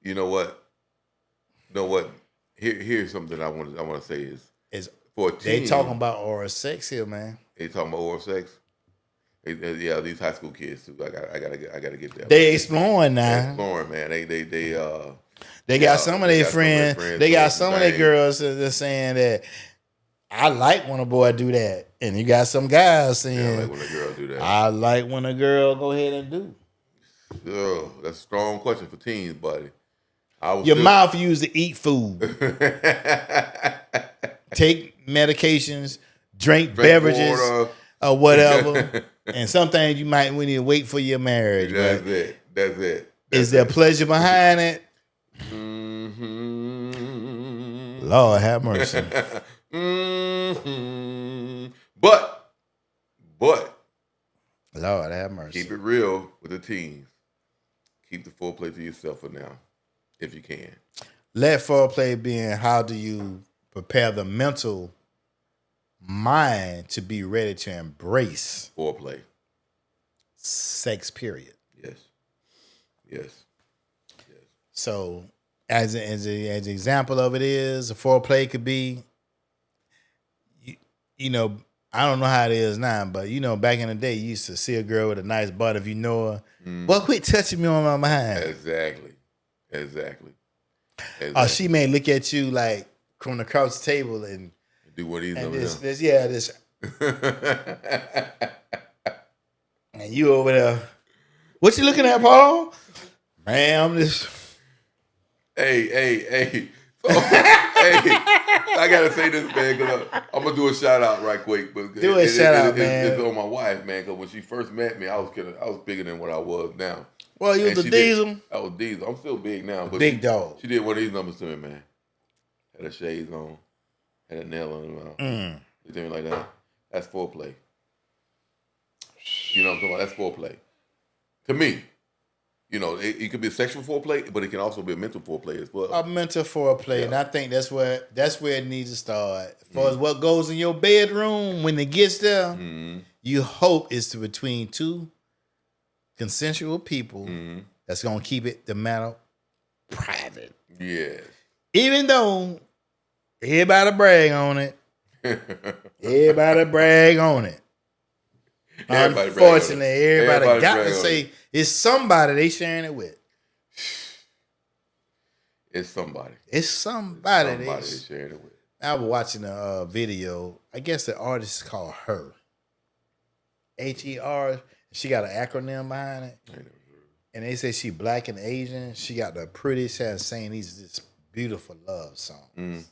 S2: you know what? Here's something I want to say is for a teen,
S1: they talking about oral sex here, man.
S2: They talking about oral sex. Yeah, these high school kids too. I gotta get that.
S1: They exploring now.
S2: They're exploring, man.
S1: They got some of their friends. They got some of their girls that are saying that I like when a boy do that, and you got some guys saying
S2: I like when a girl do that.
S1: I like when a girl go ahead and do.
S2: Oh, that's a strong question for teens, buddy.
S1: Your mouth used to eat food, take medications, drink beverages,
S2: water.
S1: Or whatever. And some things you might need to wait for your marriage.
S2: That's it.
S1: Is there pleasure behind it? Lord have mercy.
S2: But
S1: Lord have mercy.
S2: Keep it real with the teens. Keep the foreplay to yourself for now, if you can.
S1: Let foreplay being how do you prepare the mental mind to be ready to embrace
S2: foreplay,
S1: sex. Period.
S2: Yes.
S1: So, as an example of it is, a foreplay could be, I don't know how it is now, but back in the day, you used to see a girl with a nice butt. If you know her, well, quit touching me on my behind.
S2: Exactly.
S1: She may look at you like from across the table and
S2: do what he's doing.
S1: This. And you over there. What you looking at, Paul? Man, I'm just.
S2: Hey. So, hey, I gotta say this, man, because I'm gonna do a shout out right quick. But
S1: Do a shout out, man.
S2: It's on my wife, man. Because when she first met me, I was bigger than what I was now.
S1: Well, you was a diesel.
S2: I was diesel. I'm still big now, but
S1: Big dog.
S2: She did one of these numbers to me, man. Had her shades on, had a nail on her mouth. You think like that? That's foreplay. You know what I'm talking about? That's foreplay. To me. You know, it could be a sexual foreplay, but it can also be a mental foreplay as well.
S1: A mental foreplay, and I think that's where it needs to start. As far as what goes in your bedroom when it gets there, you hope it's between two consensual people that's gonna keep the matter private.
S2: Yes.
S1: Even though everybody brag on it. Everybody brag on it. Unfortunately, everybody got to say it's somebody they sharing it with.
S2: It's somebody.
S1: It's somebody
S2: they sharing it with.
S1: I was watching a video. I guess the artist is called Her. Her. She got an acronym behind it. And they say she black and Asian. She got the prettiest hair, saying these this beautiful love songs.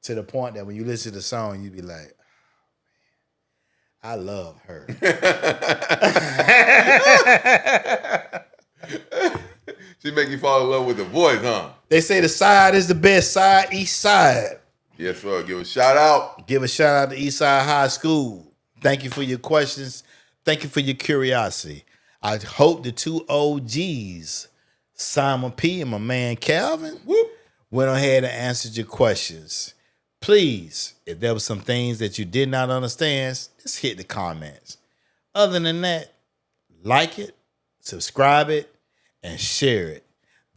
S1: To the point that when you listen to the song, you be like, I love her.
S2: She make you fall in love with the voice, huh?
S1: They say the side is the best side, Eastside.
S2: Yes, sir. Give a shout out.
S1: Give a shout out to Eastside High School. Thank you for your questions. Thank you for your curiosity. I hope the two OGs, Simon P. and my man Calvin, went ahead and answered your questions. Please, if there were some things that you did not understand, just hit the comments. Other than that, like it, subscribe it, and share it.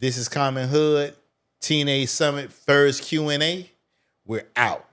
S1: This is Common Hood, Teenage Summit, first Q&A. We're out.